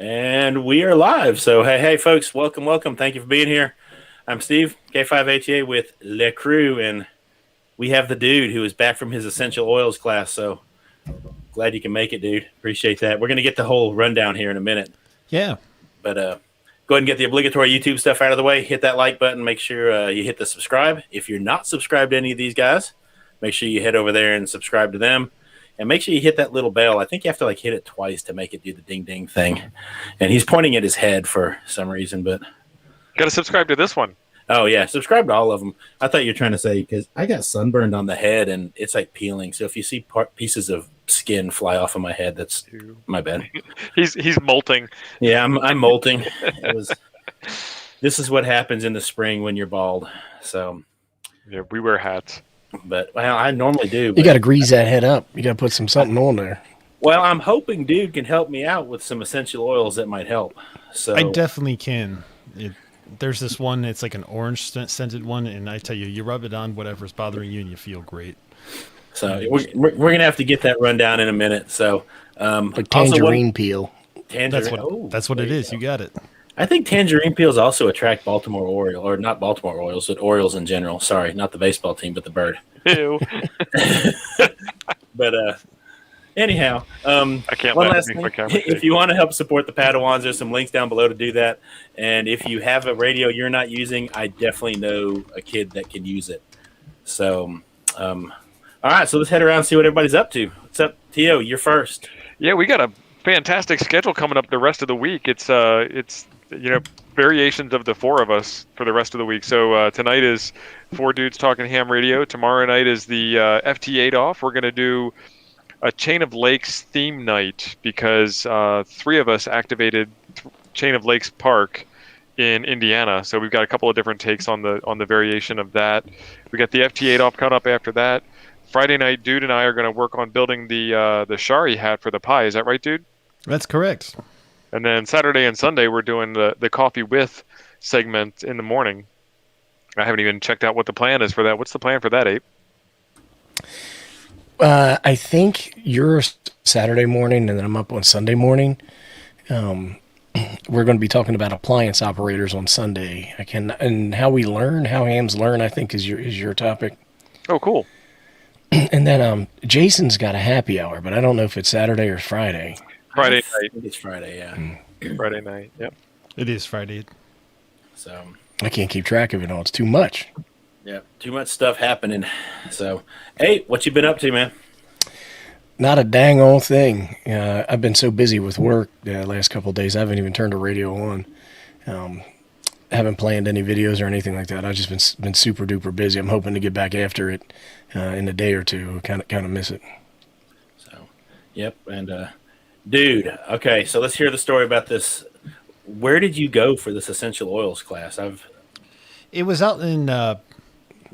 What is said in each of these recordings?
And we are live. So, hey, folks, welcome. Thank you for being here. I'm Steve, K5ATA with Le Crew, and we have the dude who is back from his essential oils class. So, glad you can make it, dude. Appreciate that. We're going to get the whole rundown here in a minute. Yeah. But go ahead and get the obligatory YouTube stuff out of the way. Hit that like button. Make sure you hit the subscribe. If you're not subscribed to any of these guys, make sure you head over there and subscribe to them. And make sure you hit that little bell. I think you have to hit it twice to make it do the ding ding thing. And he's pointing at his head for some reason, but got to subscribe to this one. Oh yeah, subscribe to all of them. I thought you were trying to say because I got sunburned on the head and it's peeling. So if you see pieces of skin fly off of my head, that's my bad. He's molting. Yeah, I'm molting. This is what happens in the spring when you're bald. So yeah, we wear hats. But well, I normally do. You got to grease that head up. You got to put something on there. Well, I'm hoping dude can help me out with some essential oils that might help. So I definitely can. There's this one. It's like an orange scented one, and I tell you, you rub it on whatever's bothering you, and you feel great. So we're gonna have to get that rundown in a minute. So like tangerine peel. That's what it is. You got it. I think tangerine peels also attract Baltimore Orioles, or not Baltimore Orioles, but Orioles in general. Sorry, not the baseball team, but the bird. Ew. But anyhow, I can't one laugh last thing. If you want to help support the Padawans, there's some links down below to do that. And if you have a radio you're not using, I definitely know a kid that can use it. So, all right, so let's head around and see what everybody's up to. What's up, Tio? You're first. Yeah, we got a fantastic schedule coming up the rest of the week. It's variations of the four of us for the rest of the week. So tonight is Four Dudes Talking Ham Radio. Tomorrow night is the FT8 off. We're going to do a Chain of Lakes theme night because three of us activated Chain of Lakes Park in Indiana. So we've got a couple of different takes on the variation of that. We got the FT8 off coming up after that. Friday night, Dude and I are going to work on building the Shari hat for the pie. Is that right, Dude? That's correct. And then Saturday and Sunday, we're doing the Coffee With segment in the morning. I haven't even checked out what the plan is for that. What's the plan for that, Abe? I think you're Saturday morning, and then I'm up on Sunday morning. We're going to be talking about appliance operators on Sunday. And how hams learn, I think, is your topic. Oh, cool. And then Jason's got a happy hour, but I don't know if it's Saturday or Friday. Friday night. I think it's Friday, yeah. Friday night, yep. It is Friday. So I can't keep track of it all. It's too much. Yeah, too much stuff happening. So, hey, what you been up to, man? Not a dang old thing. I've been so busy with work the last couple of days, I haven't even turned the radio on. Haven't planned any videos or anything like that. I've just been super duper busy. I'm hoping to get back after it in a day or two. Kind of miss it. So, yep. And dude, okay. So let's hear the story about this. Where did you go for this essential oils class? It was out in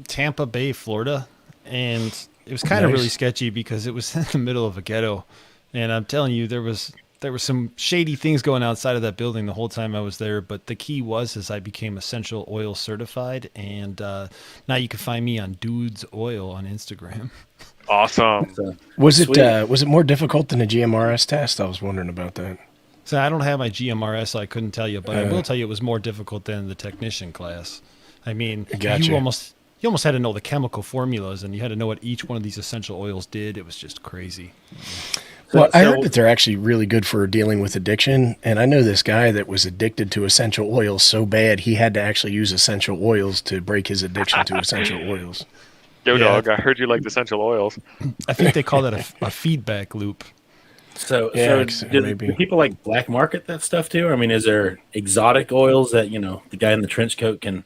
Tampa Bay, Florida, and it was kind of really sketchy because it was in the middle of a ghetto. And I'm telling you, there were some shady things going outside of that building the whole time I was there. But the key was I became essential oil certified, and now you can find me on Dudes Oil on Instagram. Awesome. Was it more difficult than a GMRS test? I was wondering about that. So I don't have my GMRS, so I couldn't tell you, but I will tell you it was more difficult than the technician class. I mean, you almost had to know the chemical formulas, and you had to know what each one of these essential oils did. It was just crazy. Well, I heard that they're actually really good for dealing with addiction, and I know this guy that was addicted to essential oils so bad he had to actually use essential oils to break his addiction to essential oils. Yo, dog, I heard you like essential oils. I think they call that a feedback loop. So do people like black market that stuff too? I mean, is there exotic oils that, the guy in the trench coat can...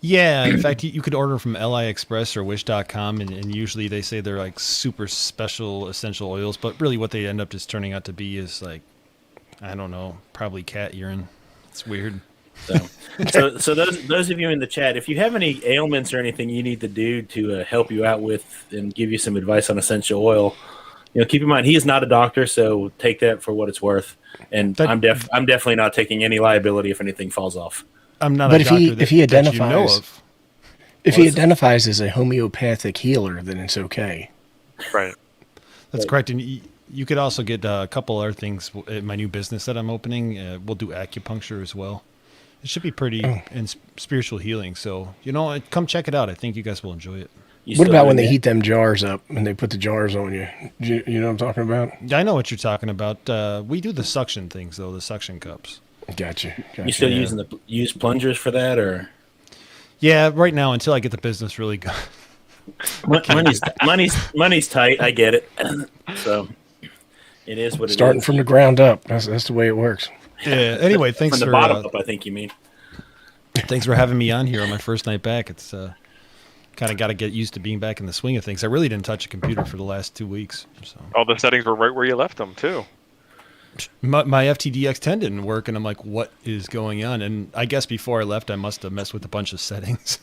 Yeah, in fact, you could order from AliExpress or Wish.com, and usually they say they're like super special essential oils, but really what they end up just turning out to be is like, I don't know, probably cat urine. It's weird. So those of you in the chat, if you have any ailments or anything you need the dude to help you out with and give you some advice on essential oil, keep in mind he is not a doctor, so take that for what it's worth. And I'm definitely not taking any liability if anything falls off. I'm not. But a doctor if he identifies, that you know of. If he identifies as a homeopathic healer, then it's okay. Right. That's correct. And You could also get a couple other things at my new business that I'm opening. We'll do acupuncture as well. It should be pretty and spiritual healing. So, come check it out. I think you guys will enjoy it. What about when they heat them jars up and they put the jars on you? You know what I'm talking about? I know what you're talking about. We do the suction things, though, the suction cups. Gotcha. You still use plungers for that, or? Yeah, right now until I get the business really good. money's tight. I get it. So it is what it is. Starting from the ground up. That's the way it works. Yeah. Anyway, thanks from the bottom up. I think you mean. Thanks for having me on here on my first night back. It's kind of got to get used to being back in the swing of things. I really didn't touch a computer for the last 2 weeks. So all the settings were right where you left them too. My FTDX10 didn't work, and I'm like, what is going on? And I guess before I left, I must have messed with a bunch of settings.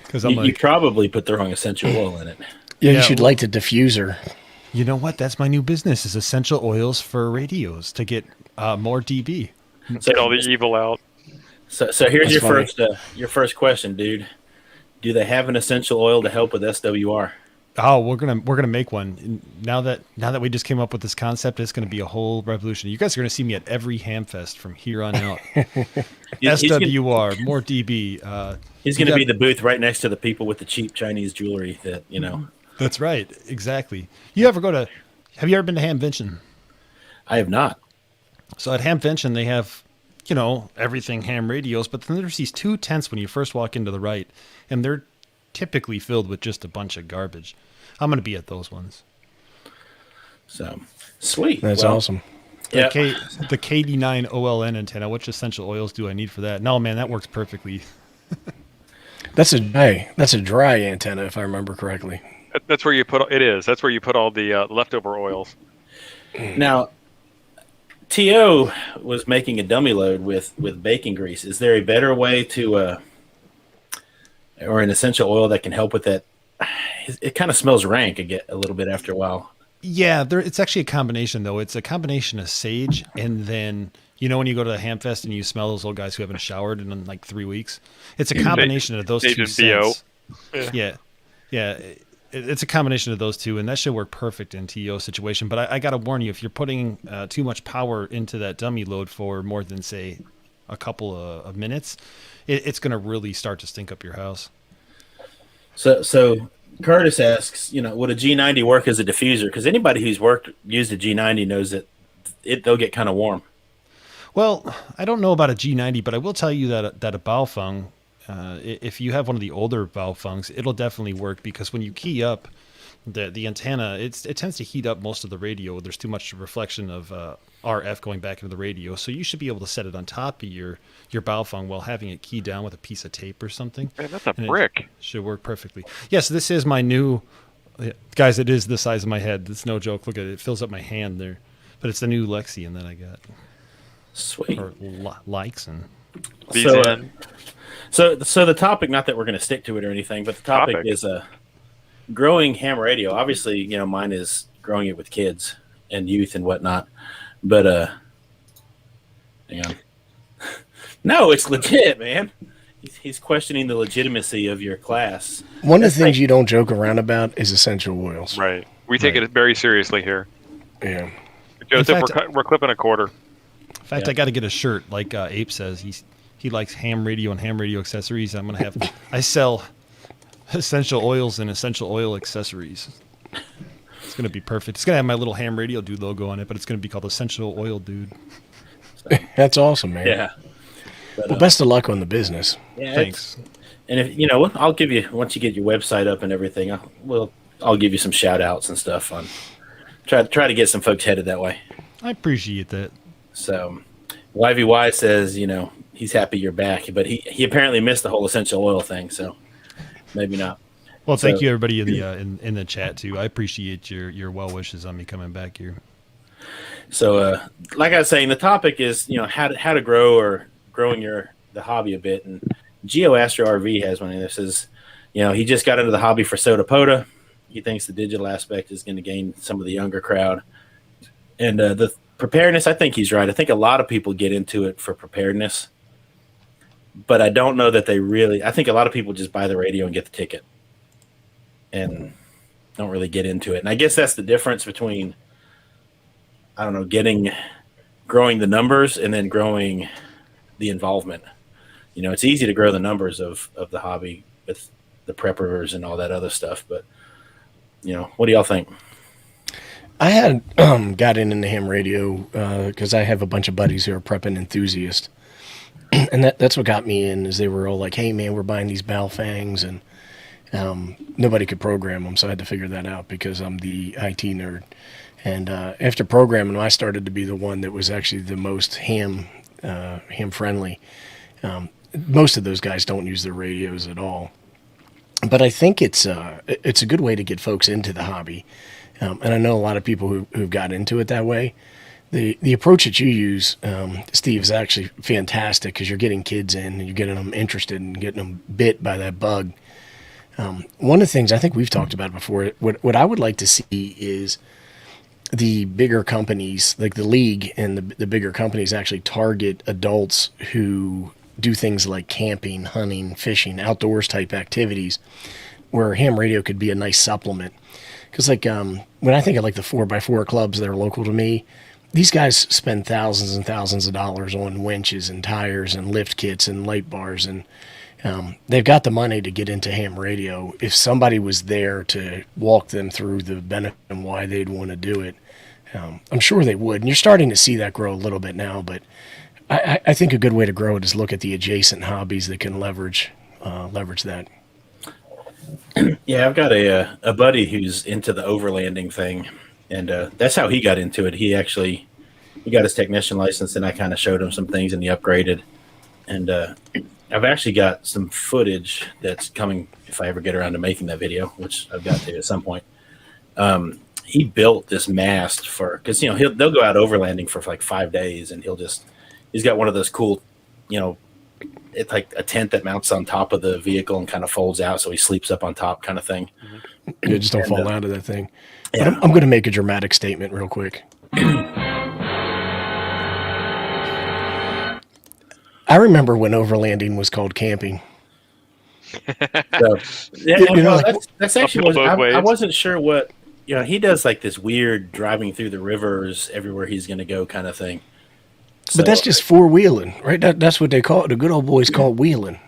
Because you probably put the wrong essential oil in it. Yeah, you should light the diffuser. You know what? That's my new business: is essential oils for radios to get more dB. Get all the evil out. So here's your first question, dude. Do they have an essential oil to help with SWR? Oh, we're gonna make one. Now that we just came up with this concept, it's gonna be a whole revolution. You guys are gonna see me at every Hamfest from here on out. SWR, more DB. He's gonna be the booth right next to the people with the cheap Chinese jewelry that you know. That's right, exactly. Have you ever been to Hamvention? I have not. So at Hamvention they have, everything ham radios, but then there's these 2 tents when you first walk into the right, and they're typically filled with just a bunch of garbage. I'm going to be at those ones. So, sweet. That's awesome. Yeah. The KD9 OLN antenna, which essential oils do I need for that? No, man, that works perfectly. That's a dry antenna, if I remember correctly. That's where you put it is. That's where you put all the leftover oils. Now, T.O. was making a dummy load with bacon grease. Is there a better way to or an essential oil that can help with that? It kind of smells rank a little bit after a while. Yeah, it's actually a combination, though. It's a combination of sage and then, when you go to the Hamfest and you smell those old guys who haven't showered in like 3 weeks. It's a combination of those two scents. Yeah. It's a combination of those two, and that should work perfect in TO situation. But I got to warn you, if you're putting too much power into that dummy load for more than, say, a couple of minutes, it's going to really start to stink up your house. So Curtis asks, would a G90 work as a diffuser? Because anybody who's used a G90 knows that they'll get kind of warm. Well, I don't know about a G90, but I will tell you that a Baofeng, if you have one of the older Baofengs, it'll definitely work, because when you key up the antenna, it tends to heat up most of the radio. There's too much reflection of RF going back into the radio, so you should be able to set it on top of your Baofeng while having it keyed down with a piece of tape or something. Man, that's a brick. It should work perfectly. Yes, this is my new, guys. It is the size of my head. It's no joke. Look at it. It fills up my hand there. But it's the new Lexian that I got. Sweet. Or likes and. So the topic, not that we're going to stick to it or anything, but the topic is growing ham radio. Obviously, mine is growing it with kids and youth and whatnot. But hang on. No, it's legit, man. He's questioning the legitimacy of your class. One of the things you don't joke around about is essential oils. Right. We take it very seriously here. Yeah. Joseph, we're clipping a quarter. In fact, I got to get a shirt like Ape says. He likes ham radio and ham radio accessories. I'm gonna have. I sell essential oils and essential oil accessories. It's gonna be perfect. It's gonna have my little ham radio dude logo on it, but it's gonna be called Essential Oil Dude. So. That's awesome, man. Yeah. But, well, best of luck on the business. Yeah, thanks. And if I'll give you, once you get your website up and everything, I'll give you some shout outs and stuff on. Try to get some folks headed that way. I appreciate that. So, YVY says, he's happy you're back, but he apparently missed the whole essential oil thing, so maybe not. Well, thank you everybody in the chat too. I appreciate your well wishes on me coming back here. So, like I was saying, the topic is how to grow or growing the hobby a bit. And Geo Astro RV has one. This is, he just got into the hobby for Soda Poda. He thinks the digital aspect is going to gain some of the younger crowd, and the preparedness. I think he's right. I think a lot of people get into it for preparedness, but I don't know that they really. I think a lot of people just buy the radio and get the ticket, and don't really get into it. And I guess that's the difference between I don't know, growing the numbers and then growing the involvement. It's easy to grow the numbers of the hobby with the preppers and all that other stuff, but what do y'all think? I had got into ham radio because I have a bunch of buddies who are prepping enthusiasts, and that's what got me in. Is they were all like, "Hey man, we're buying these Balfangs," and nobody could program them, so I had to figure that out because I'm the IT nerd. And after programming, I started to be the one that was actually the most ham friendly. Most of those guys don't use their radios at all, but I think it's a good way to get folks into the hobby. And I know a lot of people who've got into it that way. The approach that you use, Steve, is actually fantastic because you're getting kids in and you're getting them interested and getting them bit by that bug. One of the things I think we've talked about before, what I would like to see is the bigger companies, like the league and the bigger companies, actually target adults who do things like camping, hunting, fishing, outdoors type activities, where ham radio could be a nice supplement. Because when I think of like the 4x4 clubs that are local to me, these guys spend thousands and thousands of dollars on winches and tires and lift kits and light bars, and they've got the money to get into ham radio. If somebody was there to walk them through the benefit and why they'd want to do it, I'm sure they would. And you're starting to see that grow a little bit now, but I think a good way to grow it is look at the adjacent hobbies that can leverage that. Yeah, I've got a buddy who's into the overlanding thing, and that's how he got into it. He got his technician license, and I kind of showed him some things, and he upgraded. And I've actually got some footage that's coming if I ever get around to making that video, which I've got to at some point. He built this mast because they'll go out overlanding for like 5 days, and he's got one of those cool, it's like a tent that mounts on top of the vehicle and kind of folds out, so he sleeps up on top, kind of thing. Yeah, just don't fall out of that thing. Yeah. But I'm going to make a dramatic statement real quick. I remember when overlanding was called camping. So, that's actually I wasn't sure what he does, like this weird driving through the rivers everywhere he's going to go kind of thing. So, but that's just four-wheeling, right? That's what they call it. The good old boys call it wheeling.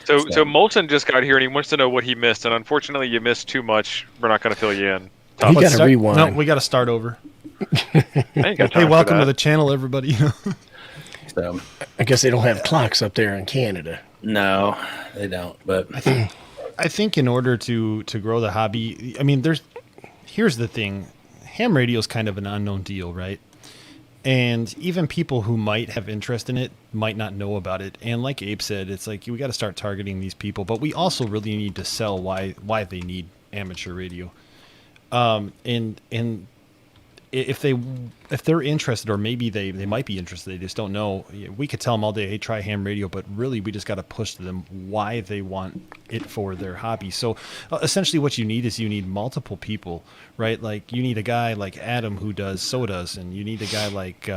So Moulton just got here and he wants to know what he missed, and unfortunately you missed too much. We're not going to fill you in. You got to rewind. No, we got to start over. Hey, welcome to the channel, everybody. So I guess they don't have clocks up there in Canada. No, they don't. But I think in order to grow the hobby, I mean, here's the thing: ham radio is kind of an unknown deal, right? And even people who might have interest in it might not know about it. And like Abe said, it's like we got to start targeting these people, but we also really need to sell why they need amateur radio. And if they're interested, or maybe they might be interested, they just don't know. We could tell them all day, hey, try ham radio, but really we just got to push to them why they want it for their hobby. So essentially what you need multiple people, right? Like you need a guy like Adam who does sodas, and you need a guy like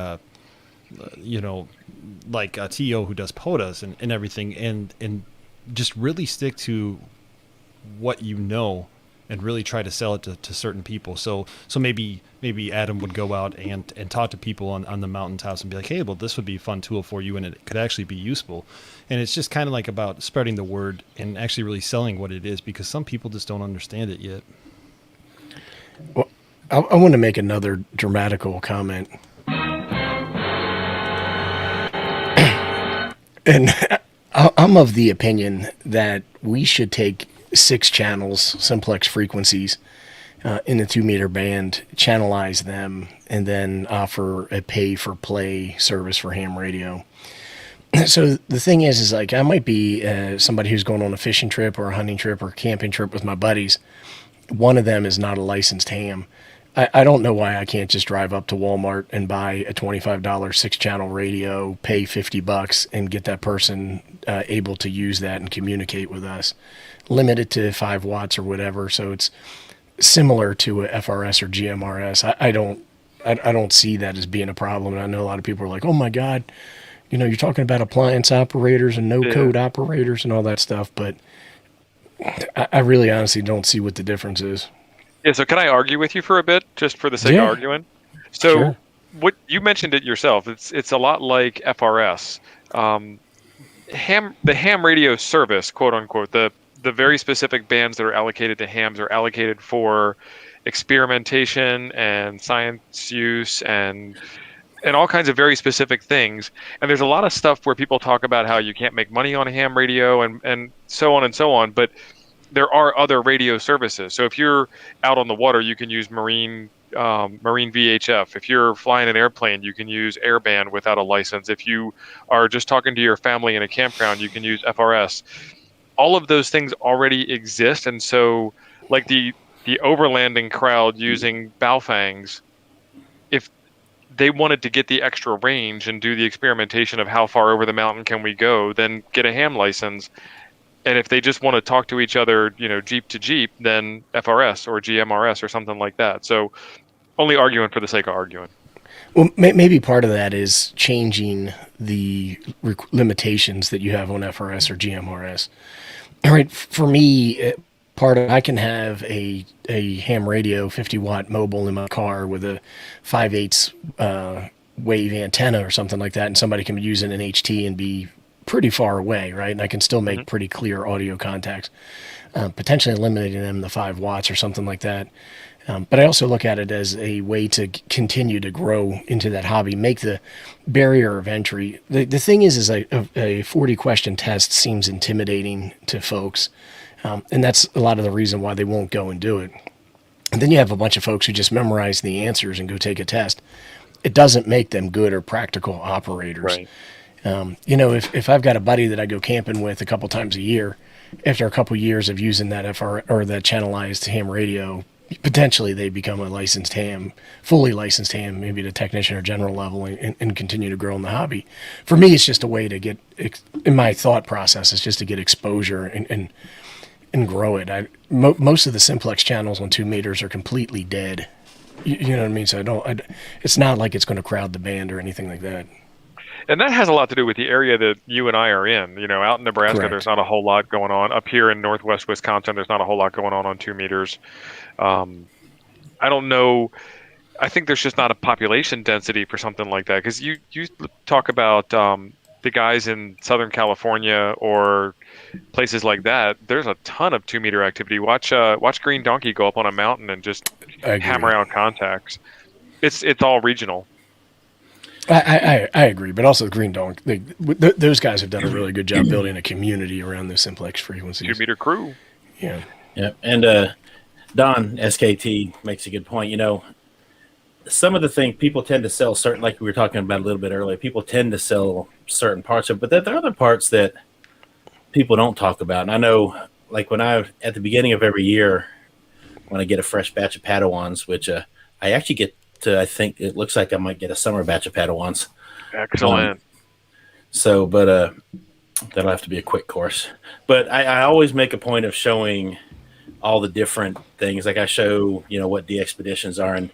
like T.O. who does podas and everything, and just really stick to what you know and really try to sell it to certain people. So maybe Adam would go out and talk to people on the mountaintops and be like, hey, well, this would be a fun tool for you, and it could actually be useful. And it's just kind of like about spreading the word and actually really selling what it is, because some people just don't understand it yet. Well, I want to make another dramatical comment. And I'm of the opinion that we should take 6 channels, simplex frequencies, in the 2-meter band, channelize them, and then offer a pay-for-play service for ham radio. So the thing is like I might be somebody who's going on a fishing trip or a hunting trip or a camping trip with my buddies. One of them is not a licensed ham. I don't know why I can't just drive up to Walmart and buy a $25 6-channel radio, pay $50, and get that person able to use that and communicate with us. Limit it to 5 watts or whatever, so it's similar to a FRS or GMRS. I don't see that as being a problem, and I know a lot of people are like, oh my God, you're talking about appliance operators and no-code operators and all that stuff, but I really honestly don't see what the difference is. Yeah, so can I argue with you for a bit, just for the sake of arguing? So Sure. what you mentioned it yourself. It's a lot like FRS. The ham radio service, quote unquote, the very specific bands that are allocated to hams are allocated for experimentation and science use and all kinds of very specific things. And there's a lot of stuff where people talk about how you can't make money on a ham radio and so on and so on. But there are other radio services. So if you're out on the water, you can use marine VHF. If you're flying an airplane, you can use airband without a license. If you are just talking to your family in a campground, you can use FRS. All of those things already exist, and so like the overlanding crowd using Baofangs, if they wanted to get the extra range and do the experimentation of how far over the mountain can we go, then get a ham license. And if they just want to talk to each other, Jeep to Jeep, then FRS or GMRS or something like that. So only arguing for the sake of arguing. Well, maybe part of that is changing the limitations that you have on FRS or GMRS. All right, for me, I can have a ham radio 50-watt mobile in my car with a 5/8 wave antenna or something like that, and somebody can use an HT and be pretty far away, right? And I can still make pretty clear audio contacts, potentially eliminating them the 5 watts or something like that. But I also look at it as a way to continue to grow into that hobby, make the barrier of entry. The thing is a 40 question test seems intimidating to folks. And that's a lot of the reason why they won't go and do it. And then you have a bunch of folks who just memorize the answers and go take a test. It doesn't make them good or practical operators. Right. If I've got a buddy that I go camping with a couple times a year, after a couple years of using that or that channelized ham radio, potentially they become a fully licensed ham, maybe at a technician or general level, and continue to grow in the hobby. For me, it's just a way to get, in my thought process, it's just to get exposure and grow it. Most of the simplex channels on 2 meters are completely dead. You know what I mean? So it's not like it's going to crowd the band or anything like that. And that has a lot to do with the area that you and I are in. Out in Nebraska, Correct. There's not a whole lot going on. Up here in northwest Wisconsin, there's not a whole lot going on 2 meters. I don't know. I think there's just not a population density for something like that. Because you talk about the guys in Southern California or places like that. There's a ton of 2 meter activity. Watch Green Donkey go up on a mountain and just hammer out contacts. It's all regional. I agree, but also the Green Donk, those guys have done a really good job building a community around the simplex frequencies. 2 meter crew. Yeah. Yeah. And Don SKT makes a good point. Some of the things people tend to sell certain, like we were talking about a little bit earlier, people tend to sell certain parts of it, but there are other parts that people don't talk about. And I know, like at the beginning of every year, when I get a fresh batch of Padawans, which I actually get I think it looks like I might get a summer batch of Padawans. Excellent. But that'll have to be a quick course. But I always make a point of showing all the different things. Like I show, what the expeditions are, and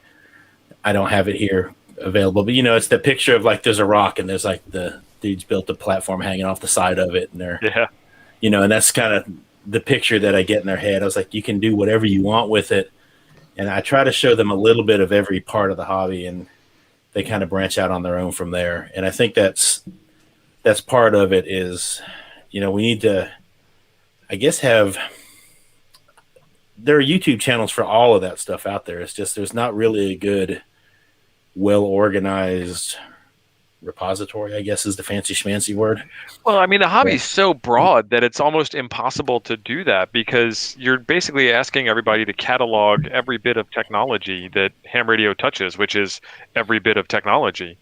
I don't have it here available. But it's the picture of like there's a rock and there's like the dudes built a platform hanging off the side of it, and they're and that's kind of the picture that I get in their head. I was like, you can do whatever you want with it. And I try to show them a little bit of every part of the hobby, and they kind of branch out on their own from there. And I think that's part of it is, we need to, I guess, there are YouTube channels for all of that stuff out there. It's just there's not really a good, well-organized repository, I guess is the fancy schmancy word. Well, I mean, the hobby is so broad that it's almost impossible to do that because you're basically asking everybody to catalog every bit of technology that ham radio touches, which is every bit of technology.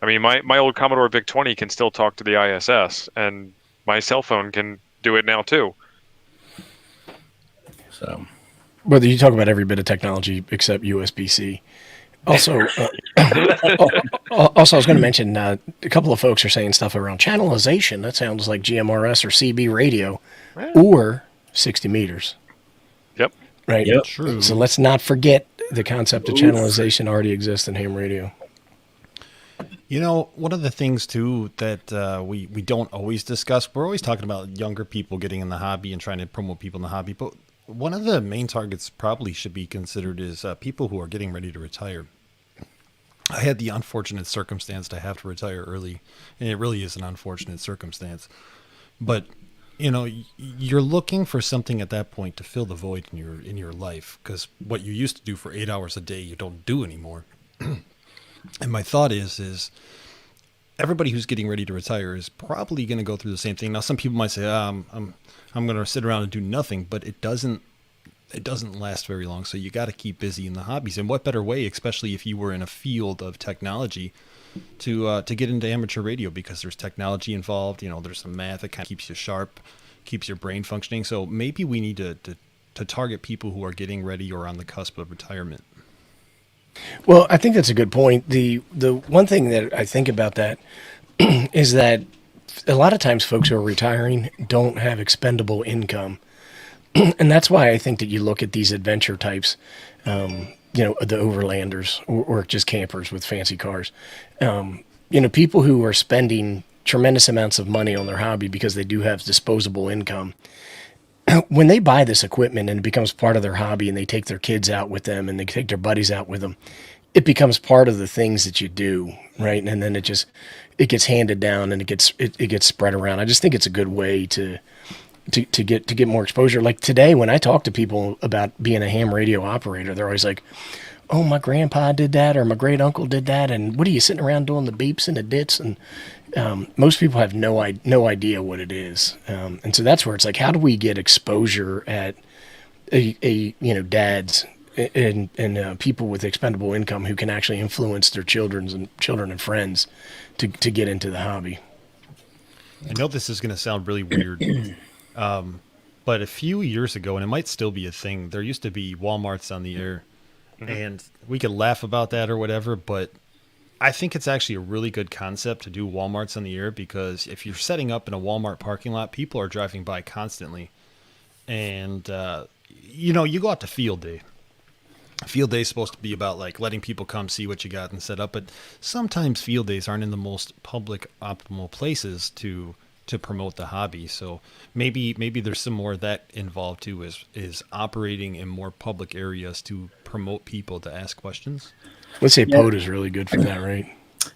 I mean, my old Commodore VIC-20 can still talk to the ISS, and my cell phone can do it now too. So, whether you talk about every bit of technology except USB-C. Also, I was going to mention a couple of folks are saying stuff around channelization. That sounds like GMRS or CB radio or 60 meters. Yep. Right. Yep. True. So let's not forget the concept of channelization already exists in ham radio. One of the things, too, that we don't always discuss, we're always talking about younger people getting in the hobby and trying to promote people in the hobby, but one of the main targets probably should be considered is people who are getting ready to retire. I had the unfortunate circumstance to have to retire early, and it really is an unfortunate circumstance. But you're looking for something at that point to fill the void in your life, because what you used to do for 8 hours a day, you don't do anymore. And my thought is everybody who's getting ready to retire is probably going to go through the same thing. Now, some people might say, I'm going to sit around and do nothing, but it doesn't last very long. So you got to keep busy in the hobbies. And what better way, especially if you were in a field of technology, to get into amateur radio, because there's technology involved. There's some math that kind of keeps you sharp, keeps your brain functioning. So maybe we need to target people who are getting ready or on the cusp of retirement. Well, I think that's a good point. The one thing that I think about that is that a lot of times folks who are retiring don't have expendable income. And that's why I think that you look at these adventure types, the overlanders or just campers with fancy cars. People who are spending tremendous amounts of money on their hobby because they do have disposable income. When they buy this equipment and it becomes part of their hobby, and they take their kids out with them and they take their buddies out with them, it becomes part of the things that you do, right? And then it gets handed down and it gets spread around. I just think it's a good way to get more exposure. Like today, when I talk to people about being a ham radio operator, they're always like, "Oh, my grandpa did that, or my great uncle did that, and what are you sitting around doing the beeps and the dits?" And most people have no idea what it is, and so that's where it's like, how do we get exposure at dads and people with expendable income who can actually influence their children and friends to get into the hobby? I know this is going to sound really weird, but a few years ago, and it might still be a thing, there used to be Walmarts on the air, and we could laugh about that or whatever, but I think it's actually a really good concept to do Walmarts on the air, because if you're setting up in a Walmart parking lot, people are driving by constantly. And, you go out to field day. Field day is supposed to be about like letting people come see what you got and set up. But sometimes field days aren't in the most public optimal places to promote the hobby. So maybe there's some more of that involved too, is operating in more public areas to promote people to ask questions. Let's say POTA is really good for that, right?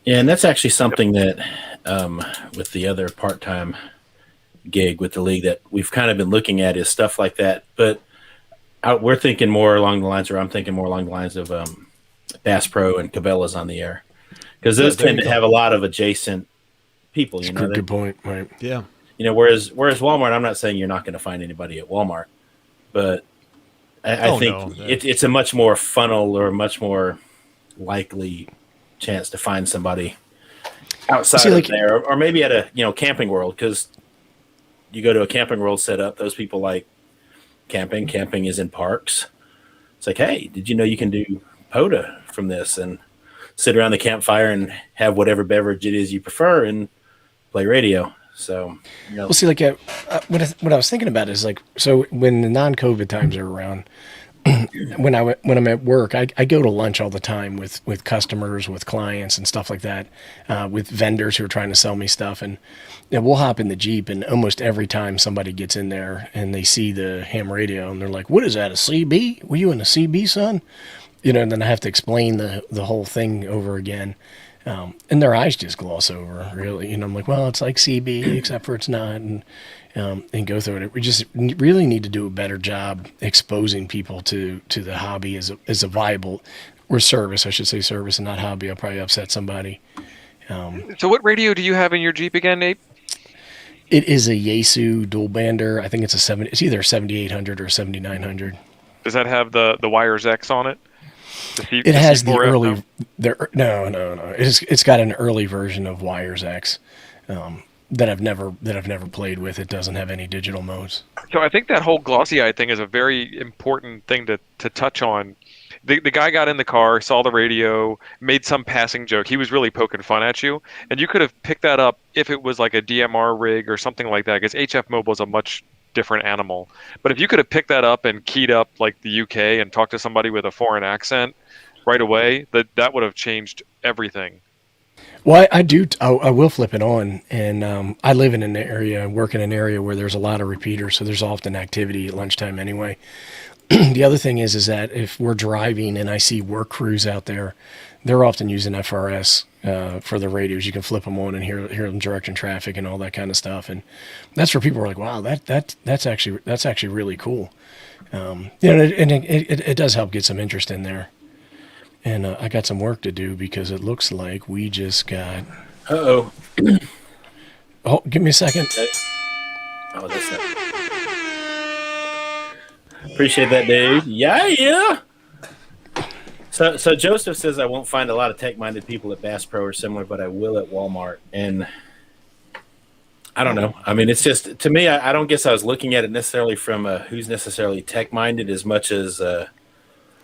Yeah, and that's actually something that with the other part-time gig with the league that we've kind of been looking at is stuff like that. But we're thinking more along the lines, or I'm thinking more along the lines of Bass Pro and Cabela's on the air, because those tend to have a lot of adjacent people. Good point, right? Yeah. Whereas Walmart, I'm not saying you're not going to find anybody at Walmart, but I think it's a much more funnel, or a much more likely chance to find somebody outside of there, or maybe at a Camping World, because you go to a Camping World setup, those people like camping. Camping is in parks. It's like, hey, did you know you can do POTA from this and sit around the campfire and have whatever beverage it is you prefer and play radio? So, well, see, what I was thinking about is so when the non-COVID times are around, when I'm at work, I go to lunch all the time with customers, with clients and stuff like that, with vendors who are trying to sell me stuff. And we'll hop in the Jeep, and almost every time somebody gets in there and they see the ham radio and they're like, "What is that, a CB? Were you in a CB, son?" And then I have to explain the whole thing over again. And their eyes just gloss over, really. I'm like, well, it's like CB, except for it's not. And go through it. We just really need to do a better job exposing people to the hobby as a viable, or service, I should say service and not hobby. I'll probably upset somebody. So what radio do you have in your Jeep again, Nate? It is a Yaesu dual bander. I think it's either a 7800 or 7900. Does that have the Wires X on it? It has the early. No. It's got an early version of Wires X. That I've never played with. It doesn't have any digital modes. So I think that whole glossy eye thing is a very important thing to touch on. The guy got in the car, saw the radio, made some passing joke. He was really poking fun at you, and you could have picked that up if it was like a DMR rig or something like that, because HF Mobile is a much different animal. But if you could have picked that up and keyed up like the UK and talked to somebody with a foreign accent right away, that would have changed everything. Well, I will flip it on, and I live in an area, work in an area where there's a lot of repeaters, so there's often activity at lunchtime anyway. The other thing is that if we're driving and I see work crews out there, they're often using FRS for the radios. You can flip them on and hear them directing traffic and all that kind of stuff. And that's where people are like, wow, that's actually really cool. It does help get some interest in there. And I got some work to do because it looks like we just got. Uh-oh. Oh, give me a second. Oh, that's not. Appreciate that, Dave. Yeah. So Joseph says I won't find a lot of tech-minded people at Bass Pro or similar, but I will at Walmart. And I don't know. I mean, it's just, to me, I don't guess I was looking at it necessarily from who's necessarily tech-minded as much as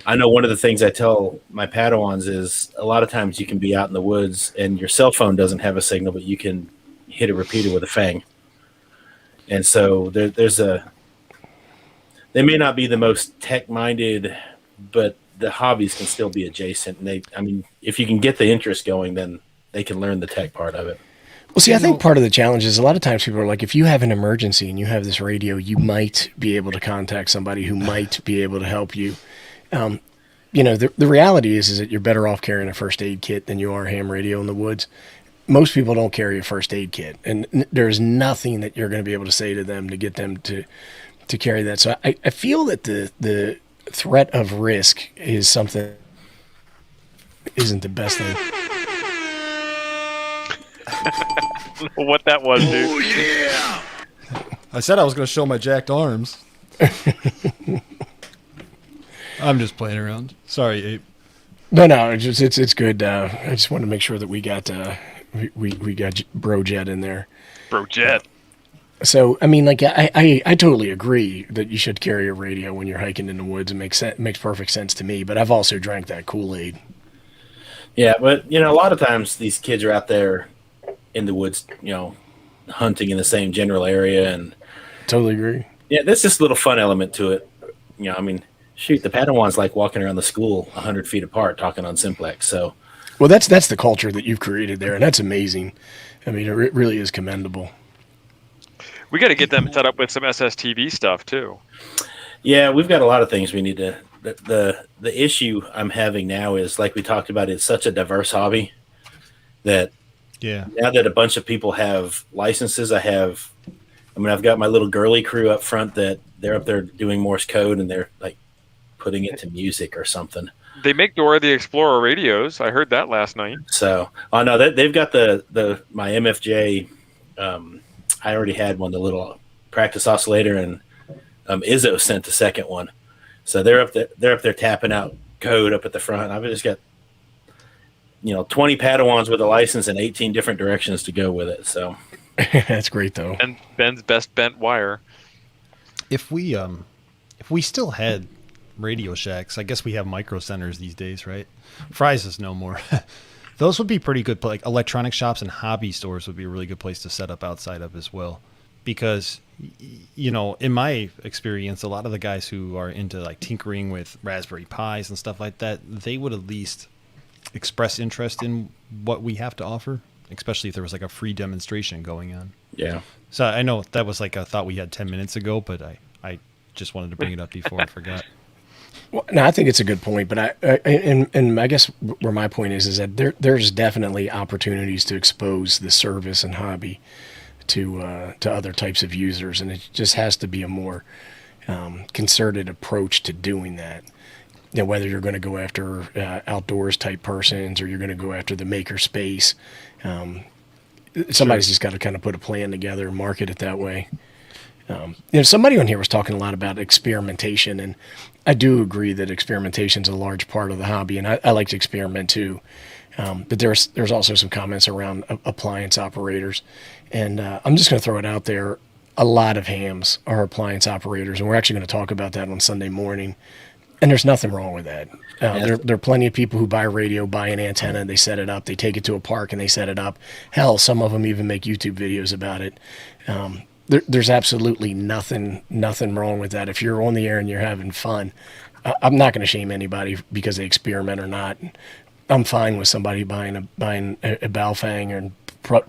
I know one of the things I tell my Padawans is a lot of times you can be out in the woods and your cell phone doesn't have a signal, but you can hit a repeater with a fang. And so they may not be the most tech-minded, but the hobbies can still be adjacent. And if you can get the interest going, then they can learn the tech part of it. Well, see, I think part of the challenge is a lot of times people are like, if you have an emergency and you have this radio, you might be able to contact somebody who might be able to help you. The reality is that you're better off carrying a first aid kit than you are a ham radio in the woods. Most people don't carry a first aid kit, and there's nothing that you're going to be able to say to them to get them to carry that. So I feel that the threat of risk is something isn't the best thing. I don't know what that was, dude. Oh, yeah. I said I was going to show my jacked arms. I'm just playing around. Sorry, Abe. No, it's good. I just wanted to make sure that we got we got Bro Jet in there. Bro Jet. So I totally agree that you should carry a radio when you're hiking in the woods. It makes perfect sense to me. But I've also drank that Kool-Aid. Yeah, but a lot of times these kids are out there in the woods, hunting in the same general area, and totally agree. Yeah, there's this little fun element to it. Shoot, the Padawans like walking around the school 100 feet apart talking on Simplex. So, well, that's the culture that you've created there, and that's amazing. I mean, it really is commendable. We got to get them set up with some SSTV stuff too. Yeah, we've got a lot of things we need to. The issue I'm having now is, like we talked about, it's such a diverse hobby that now that a bunch of people have licenses, I've got my little girly crew up front that they're up there doing Morse code and they're like putting it to music or something. They make Dora the Explorer radios. I heard that last night. So, no, they've got my MFJ. I already had one, the little practice oscillator, and Izzo sent the second one. So they're up there tapping out code up at the front. I've just got 20 Padawans with a license and 18 different directions to go with it. So that's great though. And Ben's best bent wire. If we still had Radio Shacks, I guess we have micro centers these days, right? Fry's is no more. Those would be pretty good. Like electronic shops and hobby stores would be a really good place to set up outside of as well. Because, in my experience, a lot of the guys who are into like tinkering with Raspberry Pis and stuff like that, they would at least express interest in what we have to offer, especially if there was like a free demonstration going on. Yeah. So I know that was like a thought we had 10 minutes ago, but I just wanted to bring it up before I forgot. Well, no, I think it's a good point, but I guess where my point is that there's definitely opportunities to expose the service and hobby to other types of users, and it just has to be a more concerted approach to doing that. Whether you're going to go after outdoors type persons or you're going to go after the maker space, somebody's just got to kind of put a plan together and market it that way. Somebody on here was talking a lot about experimentation, and I do agree that experimentation is a large part of the hobby, and I like to experiment too. But there's also some comments around appliance operators, and I'm just going to throw it out there. A lot of hams are appliance operators, and we're actually going to talk about that on Sunday morning. And there's nothing wrong with that. There are plenty of people who buy a radio, buy an antenna, they set it up, they take it to a park and they set it up. Hell, some of them even make YouTube videos about it. There's absolutely nothing wrong with that. If you're on the air and you're having fun, I'm not going to shame anybody because they experiment or not. I'm fine with somebody buying a Baofeng and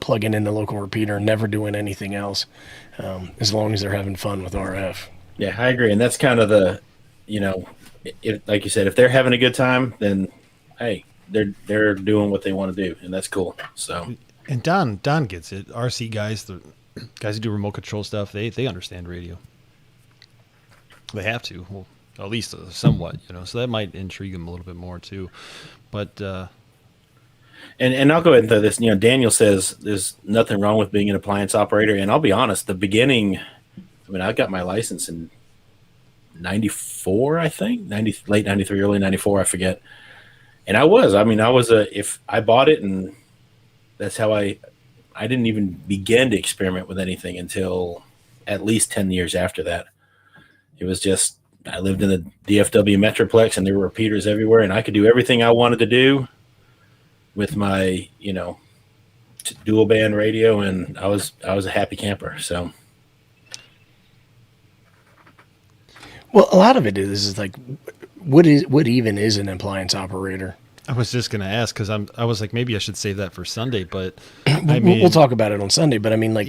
plugging in the local repeater and never doing anything else, as long as they're having fun with RF. Yeah, I agree, and that's kind of the, like you said, if they're having a good time, then hey, they're doing what they want to do, and that's cool. So, And Don gets it. RC guys, the guys who do remote control stuff, they understand radio. They have to, well, at least somewhat, So that might intrigue them a little bit more too. But and I'll go ahead and throw this. Daniel says there's nothing wrong with being an appliance operator, and I'll be honest. The beginning, I mean, I got my license in '94, I think, late '93, early '94, I forget. And I was if I bought it, and that's how I didn't even begin to experiment with anything until at least 10 years after that. It was just, I lived in the DFW Metroplex, and there were repeaters everywhere, and I could do everything I wanted to do with my, dual band radio, and I was a happy camper. So, Well, a lot of it is like, what even is an appliance operator? I was just going to ask because I was like, maybe I should save that for Sunday, but We'll talk about it on Sunday. But I mean, like,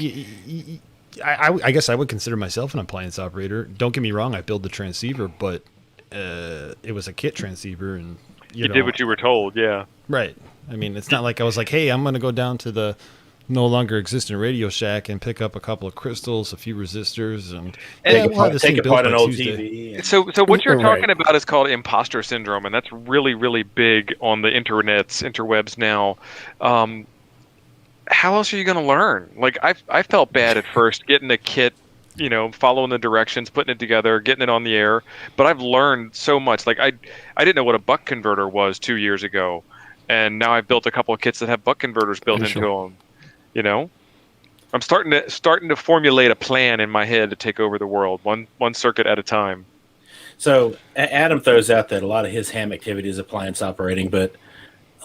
I guess I would consider myself an appliance operator. Don't get me wrong, I built the transceiver, but it was a kit transceiver, and you did what you were told, yeah. Right. I mean, it's not like I was like, hey, I'm going to go down to the no longer existing Radio Shack and pick up a couple of crystals, a few resistors, and take apart an old TV. So what you're talking about is called imposter syndrome, and that's really, really big on the interwebs now. How else are you going to learn? Like, I felt bad at first getting a kit, following the directions, putting it together, getting it on the air. But I've learned so much. Like, I didn't know what a buck converter was 2 years ago, and now I've built a couple of kits that have buck converters built into them. I'm starting to formulate a plan in my head to take over the world, one circuit at a time. So Adam throws out that a lot of his ham activity is appliance operating, but